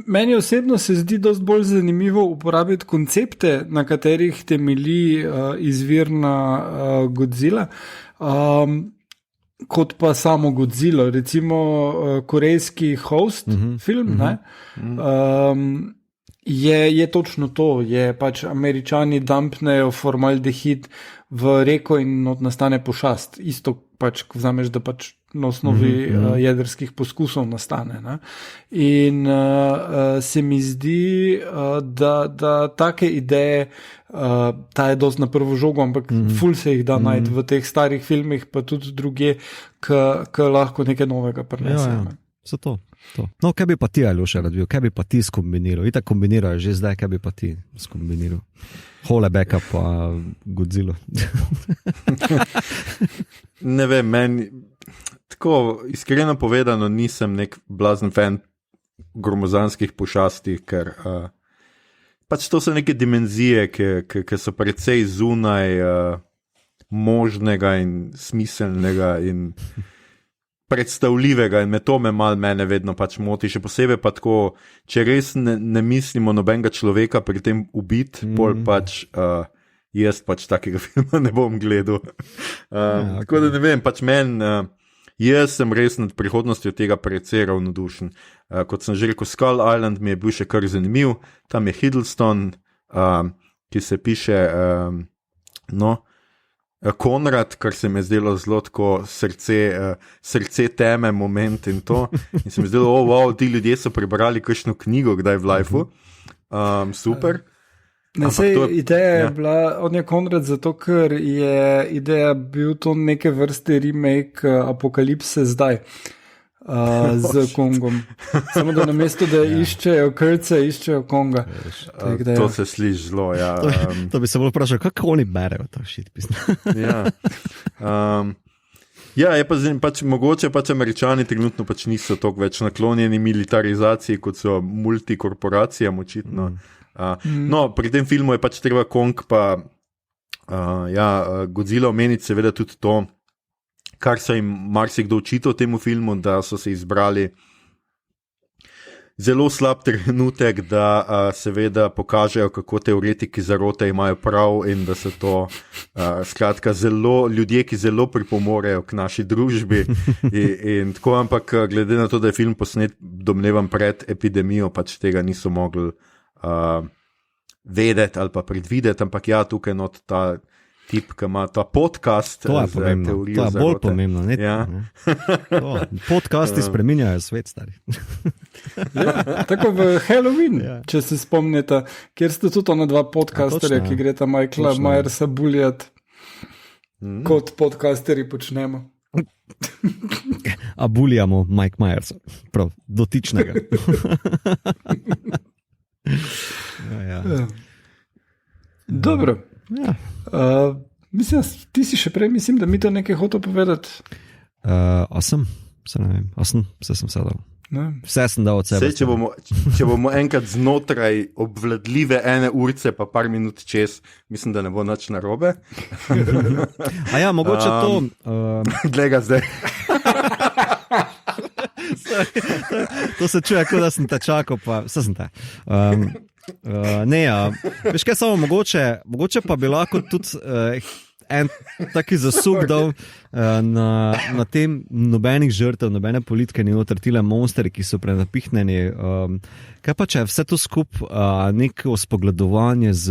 Meni osebno se zdi dosti bolj zanimivo uporabiti koncepte, na katerih temelji izvirna Godzilla, kot pa samo Godzilla, recimo korejski Host film, Je točno to, je pač Američani dumpnejo formaldehid v reko in nastane pošast. Isto pač vzameš, da pač na osnovi jedrskih poskusov nastane. Ne? In se mi zdi, da take ideje, ta je dosti na prvo žogo, ampak ful se jih da najti v teh starih filmih, pa tudi druge, ki lahko nekaj novega prinese. Ja. To. No, kaj bi pa ti, Aljoša, radil? Kaj bi pa ti skombiniral? Itak kombinirajo že zdaj, kaj bi pa ti skombiniral? Holebeka pa Godzilla. Ne vem, meni tako iskreno povedano nisem nek blazen fan gromozanskih pošasti, ker pač to so neke dimenzije, ki so precej zunaj možnega in smiselnega in predstavljivega in mene vedno pač moti, še posebej pa tako, če res ne mislimo nobenega človeka pri tem ubiti, pol pač jaz pač takega filma ne bom gledal. Okay. Tako da ne vem, pač jaz sem res nad prihodnostjo tega precej ravnodušen. Kot sem že rekel, Skull Island mi je bil še kar zanimiv, tam je Hiddleston, ki se piše Konrad, kar se mi je zdelo zelo tako srce teme moment in to. In se mi je zdelo, wow, ti ljudje so prebrali kakšno knjigo kdaj v lifeu. Super. Ideja je bila, on je Konrad zato, ker je ideja bil to neke vrste remake Apokalipse zdaj. Z Kongom. Samo da na mesto, da iščejo krce, iščejo Konga. To se sliši zelo, ja. To bi se bolj vprašal, kako oni berejo ta shit. Ja. Je pač mogoče pač Američani trenutno pač niso toliko več naklonjeni militarizaciji, kot so multikorporacijam očitno. No, pri tem filmu je pač treba Kong pa Godzilla omeniti seveda tudi to, kar so jim marsikdo očital temu filmu, da so se izbrali zelo slab trenutek, da seveda pokažejo, kako teoretiki zarote imajo prav in da so to skratka ljudje, ki zelo pripomorejo k naši družbi in tako, ampak glede na to, da je film posnet, domnevam, pred epidemijo, pač tega niso mogli vedeti ali pa predvideti, ampak ja, tukaj not ta tip, ki ima ta podcast. To je pomembno, to je bolj pomembno. Ja. Podcasti spreminjajo svet, stari. Ja, tako v Halloween, če se spomnite, kjer ste tudi ona dva podcasterja, ki greta Michaela Myersa buljat, kot podcasteri počnemo. A buljamo Mike Myersa, prav, dotičnega. Ja. Dobro. Ja. Mislim, ti si še prej, mislim, da mi to nekaj hotel povedati. Se ne vem, vse sem sedel. Vse sem dal od sebe. Če bomo enkrat znotraj obvladljive 1 ure, pa par minut čez, mislim, da ne bo nič narobe. A ja, mogoče to. Glej ga zdaj. To se čuje, kot da sem te čakal, pa vse sem te. Veš kaj, samo mogoče pa bi lahko tudi en taki zasuk dal na tem nobenih žrtev, nobene politike ni noter, tile monsteri, ki so prenapihnjeni. Kaj pa če je vse to skup neko spogledovanje z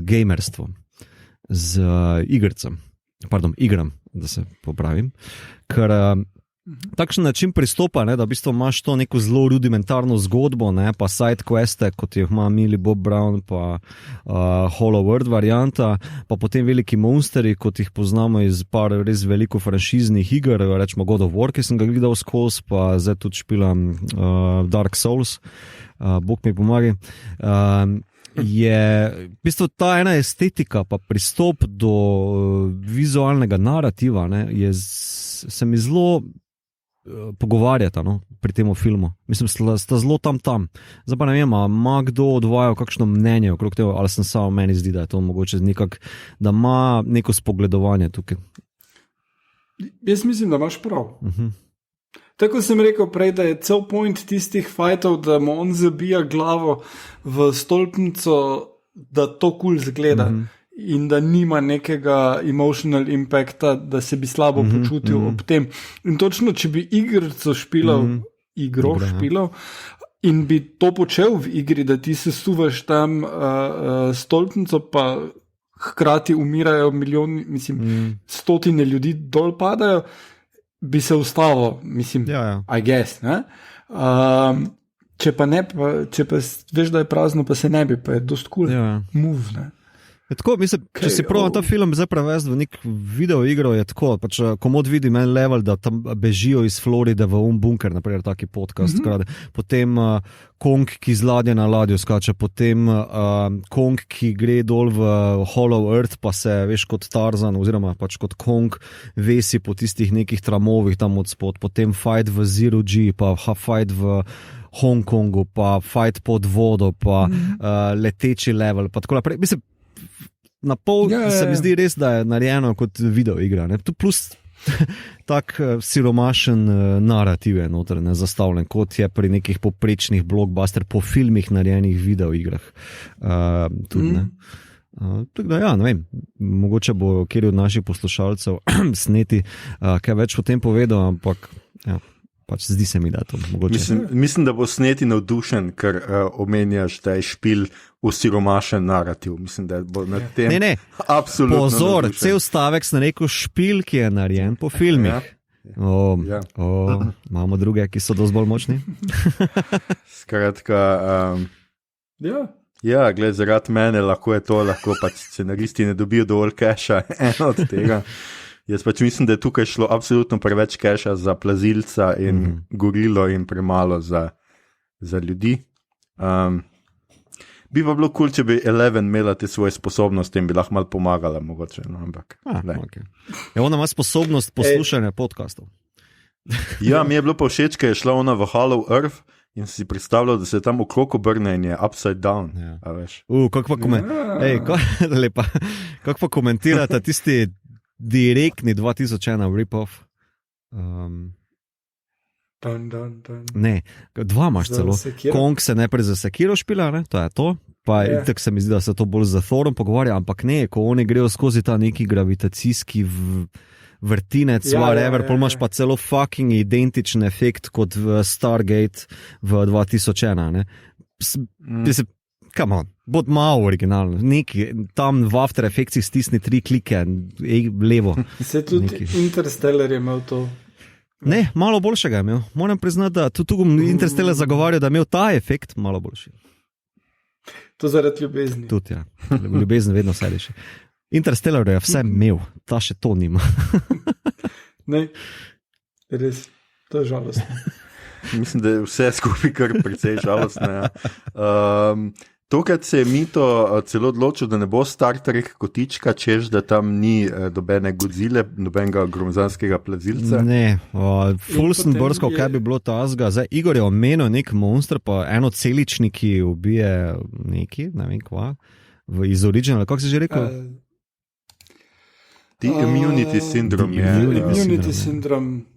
gamerstvom, z igram, da se popravim, ker takšen način pristopa, ne, da v bistvu imaš to neko zelo rudimentarno zgodbo, ne, pa side queste, kot jih ima Millie Bob Brown, pa Hollow Earth varianta, pa potem veliki monsteri, kot jih poznamo iz par res veliko franšiznih iger, rečemo God of War, ki sem ga gledal skozi, pa zdaj tudi špilam Dark Souls, Bog mi pomagi. Je v bistvu ta ena estetika, pa pristop do vizualnega narativa, ne, se mi zelo pogovarjata, no, pri tem filmu. Mislim, sta zelo tam. Zdaj pa ne vem, ima kdo odvajal kakšno mnenje okrog tega, ali sem samo meni zdi, da je to mogoče nekak, da ima neko spogledovanje tukaj. Jaz mislim, da imaš prav. Tako sem rekel prej, da je cel point tistih fajtov, da mu on zabija glavo v stolpnico, da to kul zgleda. In da nima nekega emotional impacta, da se bi slabo počutil ob tem. In točno, če bi igrico špilal, špilal in bi to počel v igri, da ti se suvaš tam stolpnico, pa hkrati umirajo milijoni, stotine ljudi dol padajo, bi se ustavil, I guess, ne? Če pa veš, da je prazno, pa se ne bi, pa je dost cool move, ne? Tako, mislim, če si proval ta film zdaj prevesti v nek video igro, je tako, pač komod vidim en level, da tam bežijo iz Floride v bunker, naprimer taki podcast, potem Kong, ki z ladje na ladjo skače, potem Kong, ki gre dol v Hollow Earth, pa se, veš, kot Tarzan, oziroma pač kot Kong vesi po tistih nekih tramovih tam od spod, potem fight v Zero G, pa fight v Hongkongu, pa fight pod vodo, pa leteči level, pa tako naprej. Mislim, na pol se mi zdi res, da je narejeno kot video igra. Tu plus tak siromašen narativ je noter zastavljen, kot je pri nekih poprečnih blockbuster po filmih narejenih video igrah. Tako da ja, ne vem, mogoče bo kjer od naših poslušalcev sneti kaj več o tem povedal, ampak ja, pač zdi se mi, da to mogoče. Mislim, da bo sneti navdušen, ker omenjaš, da je špil osiromašen narativ. Mislim, da bo na tem absolutno pozor, navdušen. Cel stavek sem rekel špil, ki je narejen po filmih. Imamo druge, ki so dosti bolj močni. Skratka, gled, zaradi mene lahko pač scenaristi ne dobijo dovolj keša, eno od tega. Jaz pač mislim, da je tukaj šlo absolutno preveč keša za plazilca in gorilo in premalo za ljudi. Bi pa bilo cool, če bi Eleven imela te svoje sposobnosti in bi lahko malo pomagala, mogoče. No, ampak, okay. Ona ima sposobnost poslušanja podcastov. Ja, mi je bilo pa všeč, ker je šla ona v Hollow Earth in si predstavljal, da se tam okrog obrne in je upside down. A veš. Kako pa komentirate tisti direktni 2001 rip-off? Ne, 2 imaš celo. Kong se najprej za Sekiro špila, ne? To je to. Pa itak se mi zdi, da se to bolj z Thorom pogovarja, ampak ne, ko oni grejo skozi ta neki gravitacijski vrtinec, whatever, pol imaš pa celo fucking identičen efekt kot v Stargate v 2001, ne. Come on, bod malo originalno, neki tam v After Effectsih stisni 3 klike, levo. Se tudi Interstellar je imel to. Ne, malo boljšega je imel. Moram priznati, da tudi Interstellar zagovarja, da je imel ta efekt malo boljši. To zaradi ljubezni. Tudi, ja. Ljubezen vedno vse reši. Interstellar je vse imel, ta še to nima. Ne, res, to je žalostno. Mislim, da je vse skupaj kar precej žalostno. Ja. Tokrat se je Mito celo odločil, da ne bo Star Trek kotička, češ, da tam ni dobene Godzile, nobenega gromozanskega plazilca. Ne, ful sem brskal, kaj bi bilo tazga. Zdaj, Igor je omenil nek monster, pa eno celični, ki ubije neki, ne vem kva, iz Original, kako si že rekel? Immunity syndrome je. Immunity syndrome.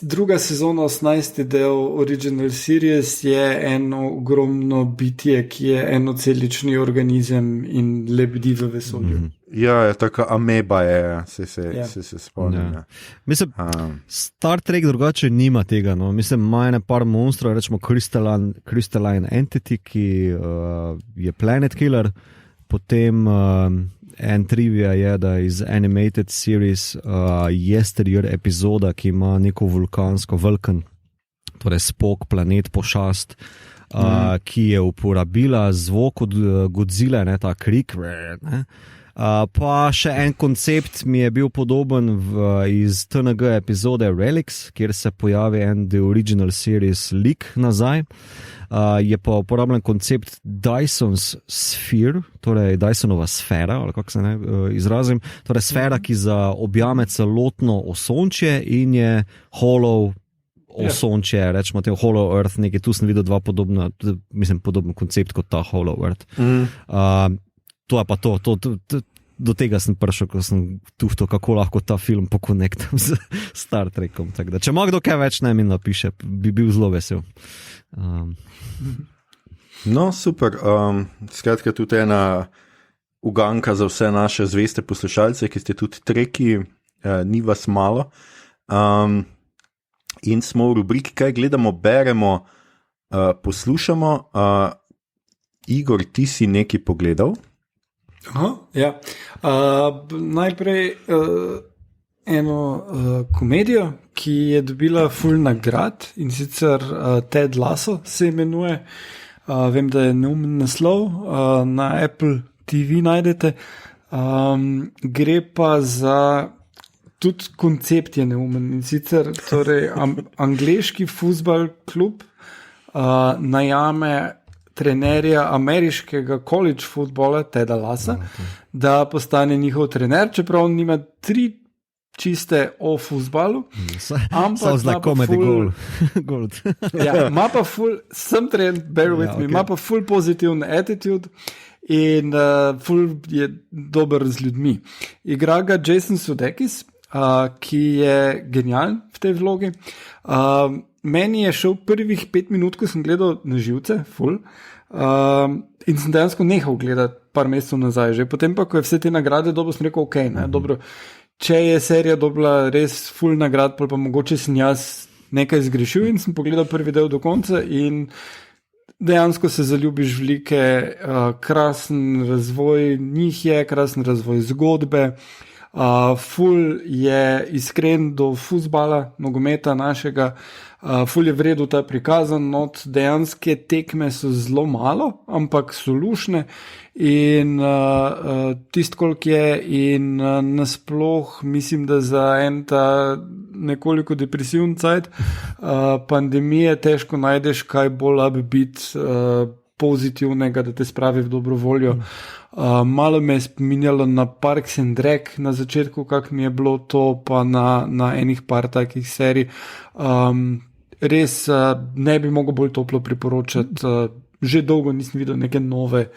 Druga sezona, 18. del Original Series je eno ogromno bitje, ki je enocelični organizem in lebdi v vesolju. Ja, taka ameba je, se spomnim. Ja. Mislim, Star Trek drugače nima tega, no. Mislim, ima ene par monstrov, rečemo Crystalline Entity, ki je Planet Killer, potem en trivia je, da iz Animated Series Yesteryear epizoda, ki ima neko vulkansko vulkan, torej Spock, planet, pošast, ki je uporabila zvok od Godzilla, ne, ta krik, ne. Pa še en koncept mi je bil podoben iz TNG epizode Relics, kjer se pojavi en The Original Series lik nazaj. Je pa uporabljen koncept Dyson's Sphere, torej Dysonova sfera, ali kako se ne izrazim, torej sfera, ki objame celotno osončje in je hollow osončje, rečemo temu Hollow Earth, nekaj tu sem videl podoben koncept kot ta Hollow Earth. To je pa to, do tega sem prišel, ko sem tuhto, kako lahko ta film pokonektam z Star Trekom. Tak da, če ima kdo kaj več naj mi napiše, bi bil zelo vesel. No, super. Skratka, tudi ena uganka za vse naše zveste poslušalce, ki ste tudi treki, ni vas malo. In smo v rubriki, kaj gledamo, beremo, poslušamo. Igor, ti si nekaj pogledal? Ja. Najprej eno komedijo, ki je dobila ful nagrad, in sicer Ted Lasso se imenuje. Vem, da je neumen naslov, na Apple TV najdete. Gre pa za, tudi koncept je neumen, in sicer torej angleški fuzbal klub najame trenerja ameriškega college futbola Teda Lassa, da postane njihov trener, čeprav on nima 3 čiste o fuzbalu. Ampak znak comedy gold. Ja, ima pa ful, sem trend, bear with me, ima pa ful pozitivn attitude in ful je dober z ljudmi. Igra ga Jason Sudeikis, ki je genijalen v tej vlogi. Meni je šel prvih 5 minut, ko sem gledal na živce, ful, in sem dejansko nehal gledati par mesecev nazaj. Že potem pa, ko je vse te nagrade dobil, sem rekel, ok, ne, dobro, če je serija dobila res ful nagrad, pa mogoče sem jaz nekaj zgrešil, in sem pogledal prvi del do konca in dejansko se zaljubiš v like, krasen razvoj njih je, krasen razvoj zgodbe, ful je iskren do fuzbala, nogometa našega, ful je vredu ta prikazan, dejanske tekme so zelo malo, ampak so lušne in tisto, koliko je, in nasploh mislim, da za en ta nekoliko depresivn cajt pandemije težko najdeš kaj bolj upbeat pozitivnega, da te spravi v dobro voljo. Malo me je spominjalo na Parks and Rec na začetku, kak mi je bilo to, pa na enih par takih serij. Res ne bi mogel bolj toplo priporočati. Že dolgo nisem videl neke nove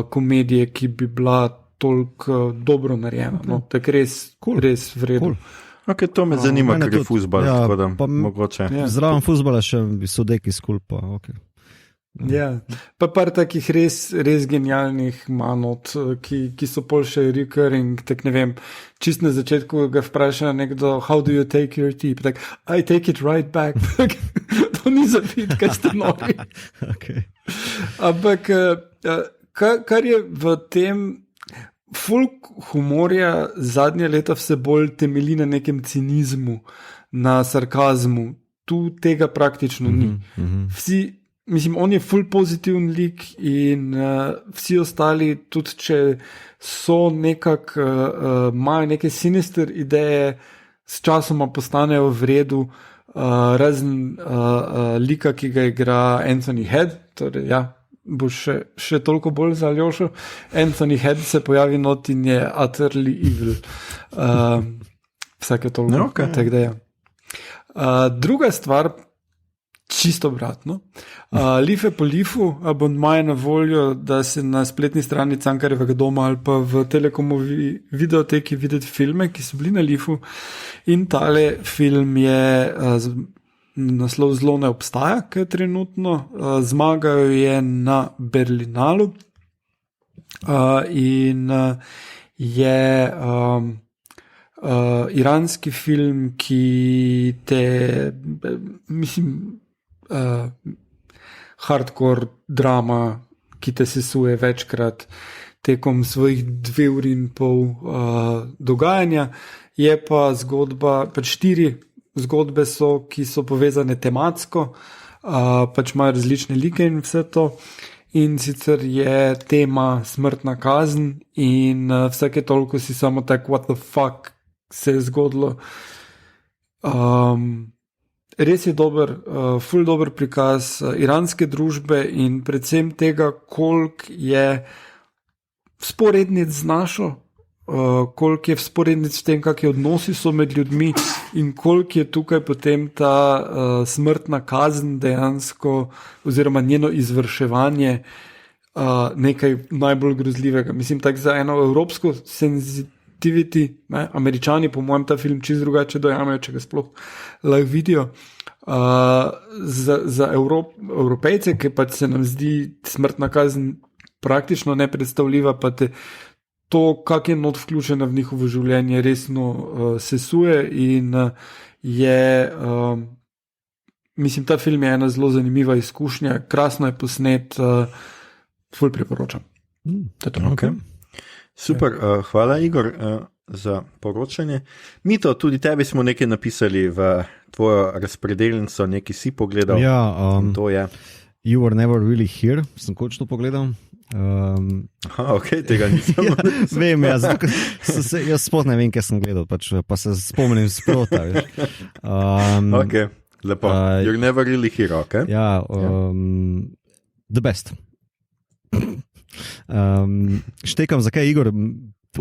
komedije, ki bi bila toliko dobro narejena. No, tako res vredno. Okay, to me zanima, ker je fuzbal, tako da mogoče. Zraven fuzbala še sodeki skulpa, okay. Ja, pa par takih res genialnih manot, ki so pol še recurring, tak ne vem, čist na začetku ga vpraša nekdo, how do you take your tea? Tak, I take it right back. To ni zapit, kaj ste nori. Okay. Ampak, kar je v tem folk humorja zadnje leta vse bolj temelji na nekem cinizmu, na sarkazmu, tu tega praktično ni. Vsi, mislim, on je ful pozitiven lik in vsi ostali, tudi če so nekako, imajo neke sinister ideje, s časoma postanejo v redu, razen lika, ki ga igra Anthony Head, torej ja, bo še toliko bolj za Aljošo. Anthony Head se pojavi not in je utterly evil. Vsake toliko. Okay. Tak da, ja. Druga stvar, čisto obratno. Life po lifu, abonma je na voljo, da se na spletni strani Cankarjevega doma ali pa v Telekomovi videoteki videti filme, ki so bili na lifu. In tale film je naslov Zlo ne obstaja, ki je trenutno. Zmagal je na Berlinalu in je iranski film, ki te, mislim, hardcore drama, ki te sesuje večkrat tekom svojih 2 ur in pol dogajanja, je pa zgodba, pač 4 zgodbe so, ki so povezane tematsko, pač imajo različne like in vse to. In sicer je tema smrtna kazen in vsake toliko si samo tak, what the fuck se je zgodilo. Res je dober, ful dober prikaz iranske družbe in predvsem tega, koliko je vzporednic z našo, koliko je vzporednic s tem, kakšni odnosi so med ljudmi in koliko je tukaj potem ta smrtna kazen dejansko oziroma njeno izvrševanje nekaj najbolj grozljivega. Mislim, tak za eno evropsko sensitivity, ne? Američani po mojem ta film čisto drugače dojamejo, če ga sploh lahko vidijo. Za Evropejce, ki pač se nam zdi smrtna kazen praktično nepredstavljiva, pa te to, kak je not vključena v njihovo življenje, resno sesuje in je, mislim, ta film je ena zelo zanimiva izkušnja, krasno je posnet, ful priporočam. Okay. Super, hvala Igor za poročanje. Mito, tudi tebi smo nekaj napisali v tvojo razpredelnico, nekaj si pogledal. Ja, to je You Were Never Really Here, sem končno pogledal. Ok, tega nisem. Ja, vem, ja, zato, jaz sploh ne vem, kaj sem gledal, pač, pa se spomnim sprota. Ok, lepo. You're Never Really Here, ok? Ja, the best. Štekam, zakaj Igor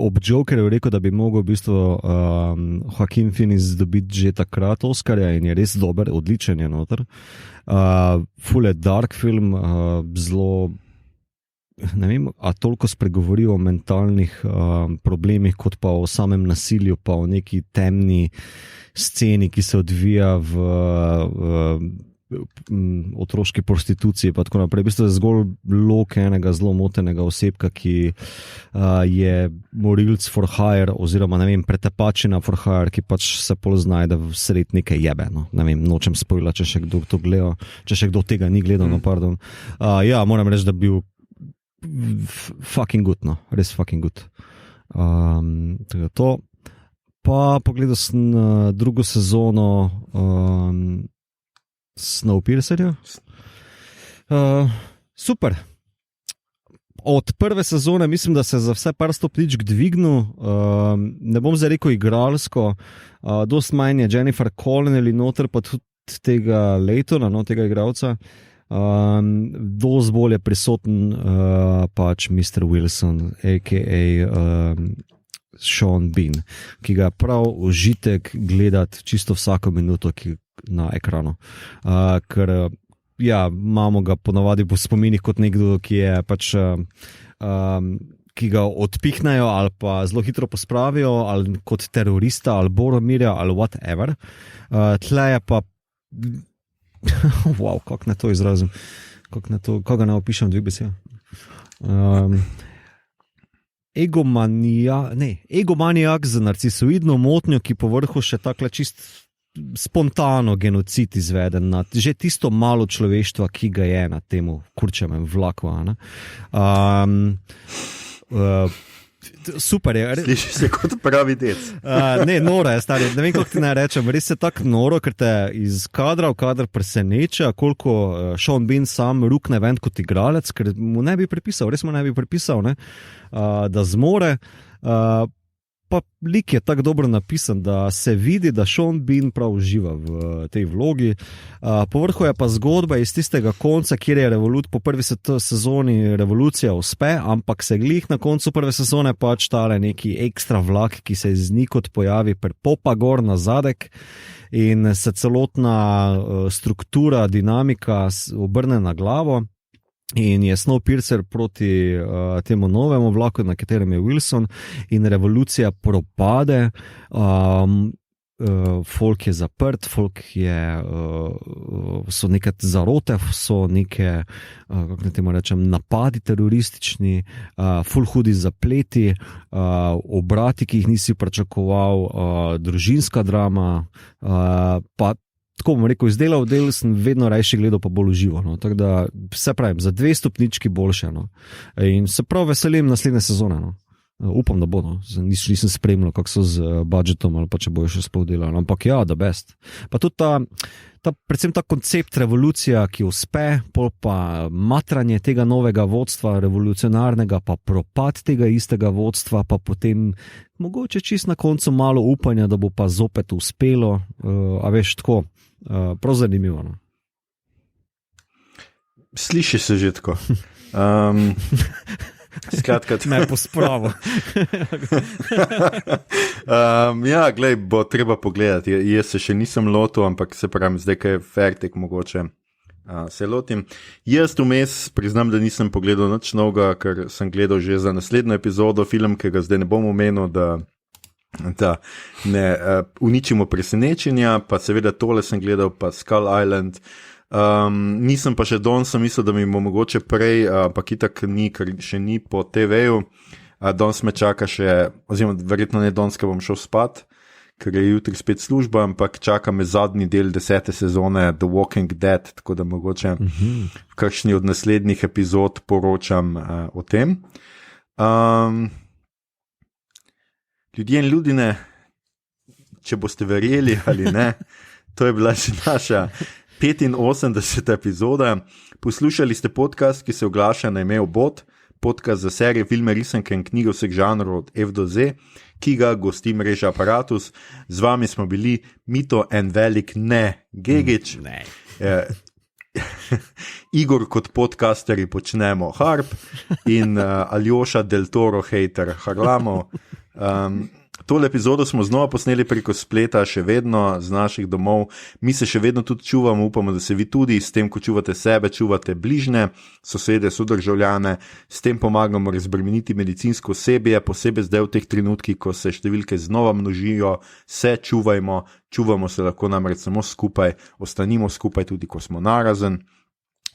ob Jokerju rekel, da bi mogel v bistvu Joaquin Phoenix dobiti že takrat Oscarja in je res dober, odličen je noter. Ful je dark film, zelo, ne vem, a toliko spregovori o mentalnih problemih, kot pa o samem nasilju, pa o neki temni sceni, ki se odvija v otroški prostituciji, pa tako naprej. V bistvu je zgolj lok enega zelo motenega osebka, ki je morilc for hire, oziroma ne vem, pretepačina for hire, ki pač se pol znajde v sred neke jebe, no. Ne vem, nočem spojla, če še kdo to gleda, če še kdo tega ni gledal, no, pardon. Ja, moram reči, da bil fucking good, no, res fucking good. Tako to. Pa pogledal sem drugo sezono Snowpiercerja. Super. Od prve sezone mislim, da se za vse par stopničk dvignil. Ne bom zdaj rekel igralsko, dost manj je Jennifer Connelly noter, pa tudi tega Laytona, no, tega igralca. Dost bolj je prisoten pač Mr. Wilson, a.k.a. Sean Bean, ki ga prav užitek gledati čisto vsako minuto, ki na ekranu. Ker ja, imamo ga ponavadi po spominih kot nekdo, ki je pač ki ga odpihnejo ali pa zelo hitro pospravijo, ali kot terorista, ali Boromirja, ali whatever. Tle je pa, wow, kako ne to izrazim, kako ga ne opišem dveh besed. Egomanijak z narcisoidno motnjo, ki po vrhu še takle čist spontano genocid izveden nad že tisto malo človeštva, ki ga je na temu kurčevem vlaku. Super je. Sliši se kot pravi dec. Ne, noro je, stari. Ne vem, kako ti naj rečem. Res je tako noro, ker te iz kadra v kadr preseneča, koliko Sean Bean sam rukne ven kot igralec, ker mu ne bi pripisal, ne? Da zmore. Pa lik je tako dobro napisan, da se vidi, da Sean Bean prav uživa v tej vlogi. Povrhu je pa zgodba iz tistega konca, kjer je po prvi sezoni revolucija uspe, ampak se glih na koncu prve sezone pač tale neki ekstra vlak, ki se iz nikot pojavi, popa gor na zadek in se celotna struktura, dinamika obrne na glavo. In je Snowpiercer proti temu novemu vlaku, na katerem je Wilson, in revolucija propade. Folk je zaprt, so neke zarote, so neke, kako ne temu rečem, napadi teroristični, ful hudi zapleti, obrati, ki jih nisi pričakoval, družinska drama, pa tako bom rekel, izdelal del sem vedno rajši gledal pa bolj uživo. No. Tako da, vse pravim, za 2 stopnički boljše. No. In se prav veselim naslednje sezone. No. Upam, da bo. No. Nisem spremljal, kako so z budžetom ali pa če bojo še sploh delali. Ampak ja, the best. Pa tudi predvsem ta koncept revolucija, ki uspe, pol pa matranje tega novega vodstva, revolucionarnega, pa propad tega istega vodstva, pa potem mogoče čist na koncu malo upanja, da bo pa zopet uspelo. A veš, tako. Prav zanimivo. No? Sliši se že tako. Skratka, me pospravo. Ja, glej, bo treba pogledati. Jaz se še nisem lotil, ampak se pravim, zdaj, kaj je fertik, mogoče se lotim. Jaz vmes priznam, da nisem pogledal nič novega, ker sem gledal že za naslednjo epizodo film, ki ga zdaj ne bom omenil, da ne uničimo presenečenja, pa seveda tole sem gledal, pa Skull Island. Nisem pa še danes, sem mislil, da mi bo mogoče prej, pa itak ni, ker še ni po TV-ju. Danes me čaka še, oziroma verjetno ne danes, ker bom šel spat, ker je jutri spet služba, ampak čaka me zadnji del 10. sezone The Walking Dead, tako da mogoče v kakšni od naslednjih epizod poročam o tem. Ljudje in ljudine, če boste verjeli ali ne, to je bila že naša 85. epizoda. Poslušali ste podcast, ki se oglaša na ime Obot, podcast za serije, filme, risanke in knjige vseh žanrov od F do Z, ki ga gosti mreža Aparatus. Z vami smo bili Mito en velik ne Gegič. Igor kot podcasterji počnemo harp in Aljoša del Toro hater harlamo. Tole epizodo smo znova posneli preko spleta, še vedno z naših domov. Mi se še vedno tudi čuvamo, upamo, da se vi tudi, s tem, ko čuvate sebe, čuvate bližne, sosede, sodržavljane, s tem pomagamo razbremeniti medicinsko osebje, posebej zdaj v teh trenutkih, ko se številke znova množijo, se čuvamo se lahko namreč samo skupaj, ostanimo skupaj tudi, ko smo narazen.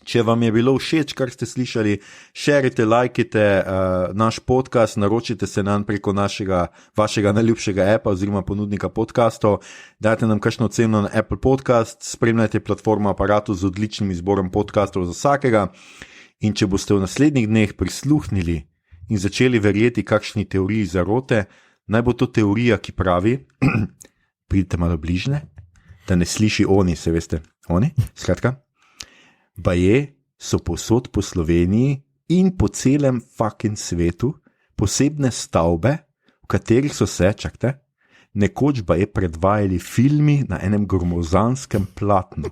Če vam je bilo všeč, kar ste slišali, šerite, lajkite naš podcast, naročite se nam preko vašega najljubšega appa oziroma ponudnika podcastov, dajte nam kakšno oceno na Apple Podcast, spremljajte platformo Aparatus z odličnim izborom podcastov za vsakega in če boste v naslednjih dneh prisluhnili in začeli verjeti kakšni teoriji zarote, naj bo to teorija, ki pravi, pridite malo bližne, da ne sliši oni, se veste, oni, skratka. Baje so povsod po Sloveniji in po celem fucking svetu posebne stavbe, v katerih so se, nekoč baje predvajali filmi na enem gromozanskem platnu.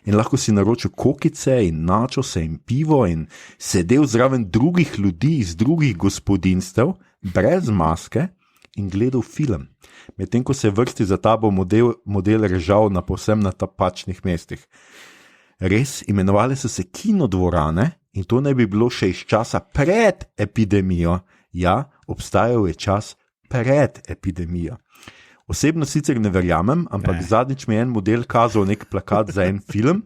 In lahko si naročil kokice in načose in pivo in sedel zraven drugih ljudi iz drugih gospodinstev, brez maske in gledal film. Medtem ko se vrsti za tabo model režal na povsem napačnih mestih. Res, imenovali so se kinodvorane in to ne bi bilo še iz časa pred epidemijo Ja, obstajal je čas pred epidemijo. Osebno sicer ne verjamem, ampak zadnjič mi je en model kazal nek plakat za en film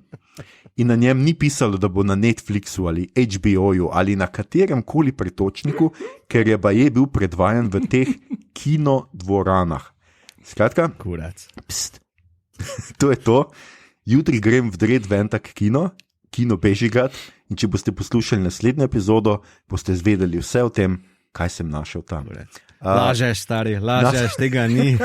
in na njem ni pisalo, da bo na Netflixu ali HBO-ju ali na katerem koli pretočniku, ker je baje bil predvajan v teh kinodvoranah. Skratka, pst, to je to. Jutri grem vdret v en tak kino Bežigrad, in če boste poslušali naslednjo epizodo, boste zvedeli vse o tem, kaj sem našel tam. Lažeš, stari, lažeš, tega ni.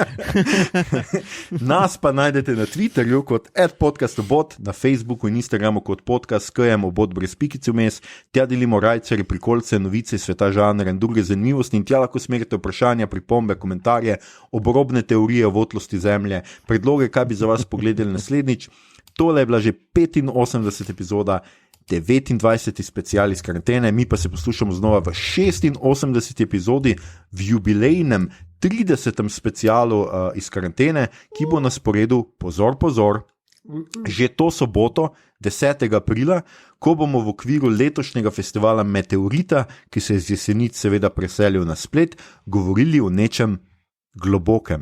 Nas pa najdete na Twitterju kot @podcastobot, na Facebooku in Instagramu kot podcast @obot brez pikice vmes. Tja delimo rajceri, prikolce, novice, sveta žanra in druge zanimivosti in tja lahko smerite vprašanja, pripombe, komentarje, obrobne teorije o votlosti zemlje, predloge, kaj bi za vas pogledali naslednjič. Tole je bila že 85. epizoda, 29. special iz karantene, mi pa se poslušamo znova v 86. epizodi, v jubilejnem 30. specialu iz karantene, ki bo na sporedu, pozor, že to soboto, 10. aprila, ko bomo v okviru letošnjega festivala Meteorita, ki se je z Jesenic seveda preselil na splet, govorili o nečem globokem.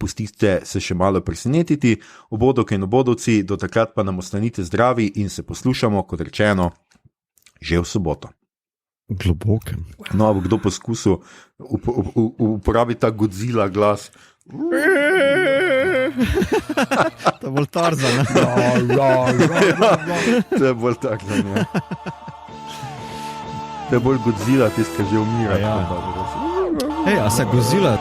Pustite se še malo presenetiti, obodovke in obodovci, do takrat pa nam ostanite zdravi in se poslušamo, kot rečeno, že v soboto. Globokem. No, bo kdo poskusil uporabiti ta Godzilla glas. To je bolj Tarzan. To je bolj Tarzan, ja. To je bolj Godzilla, tisti, ki že umira. Ej, a se Godzilla...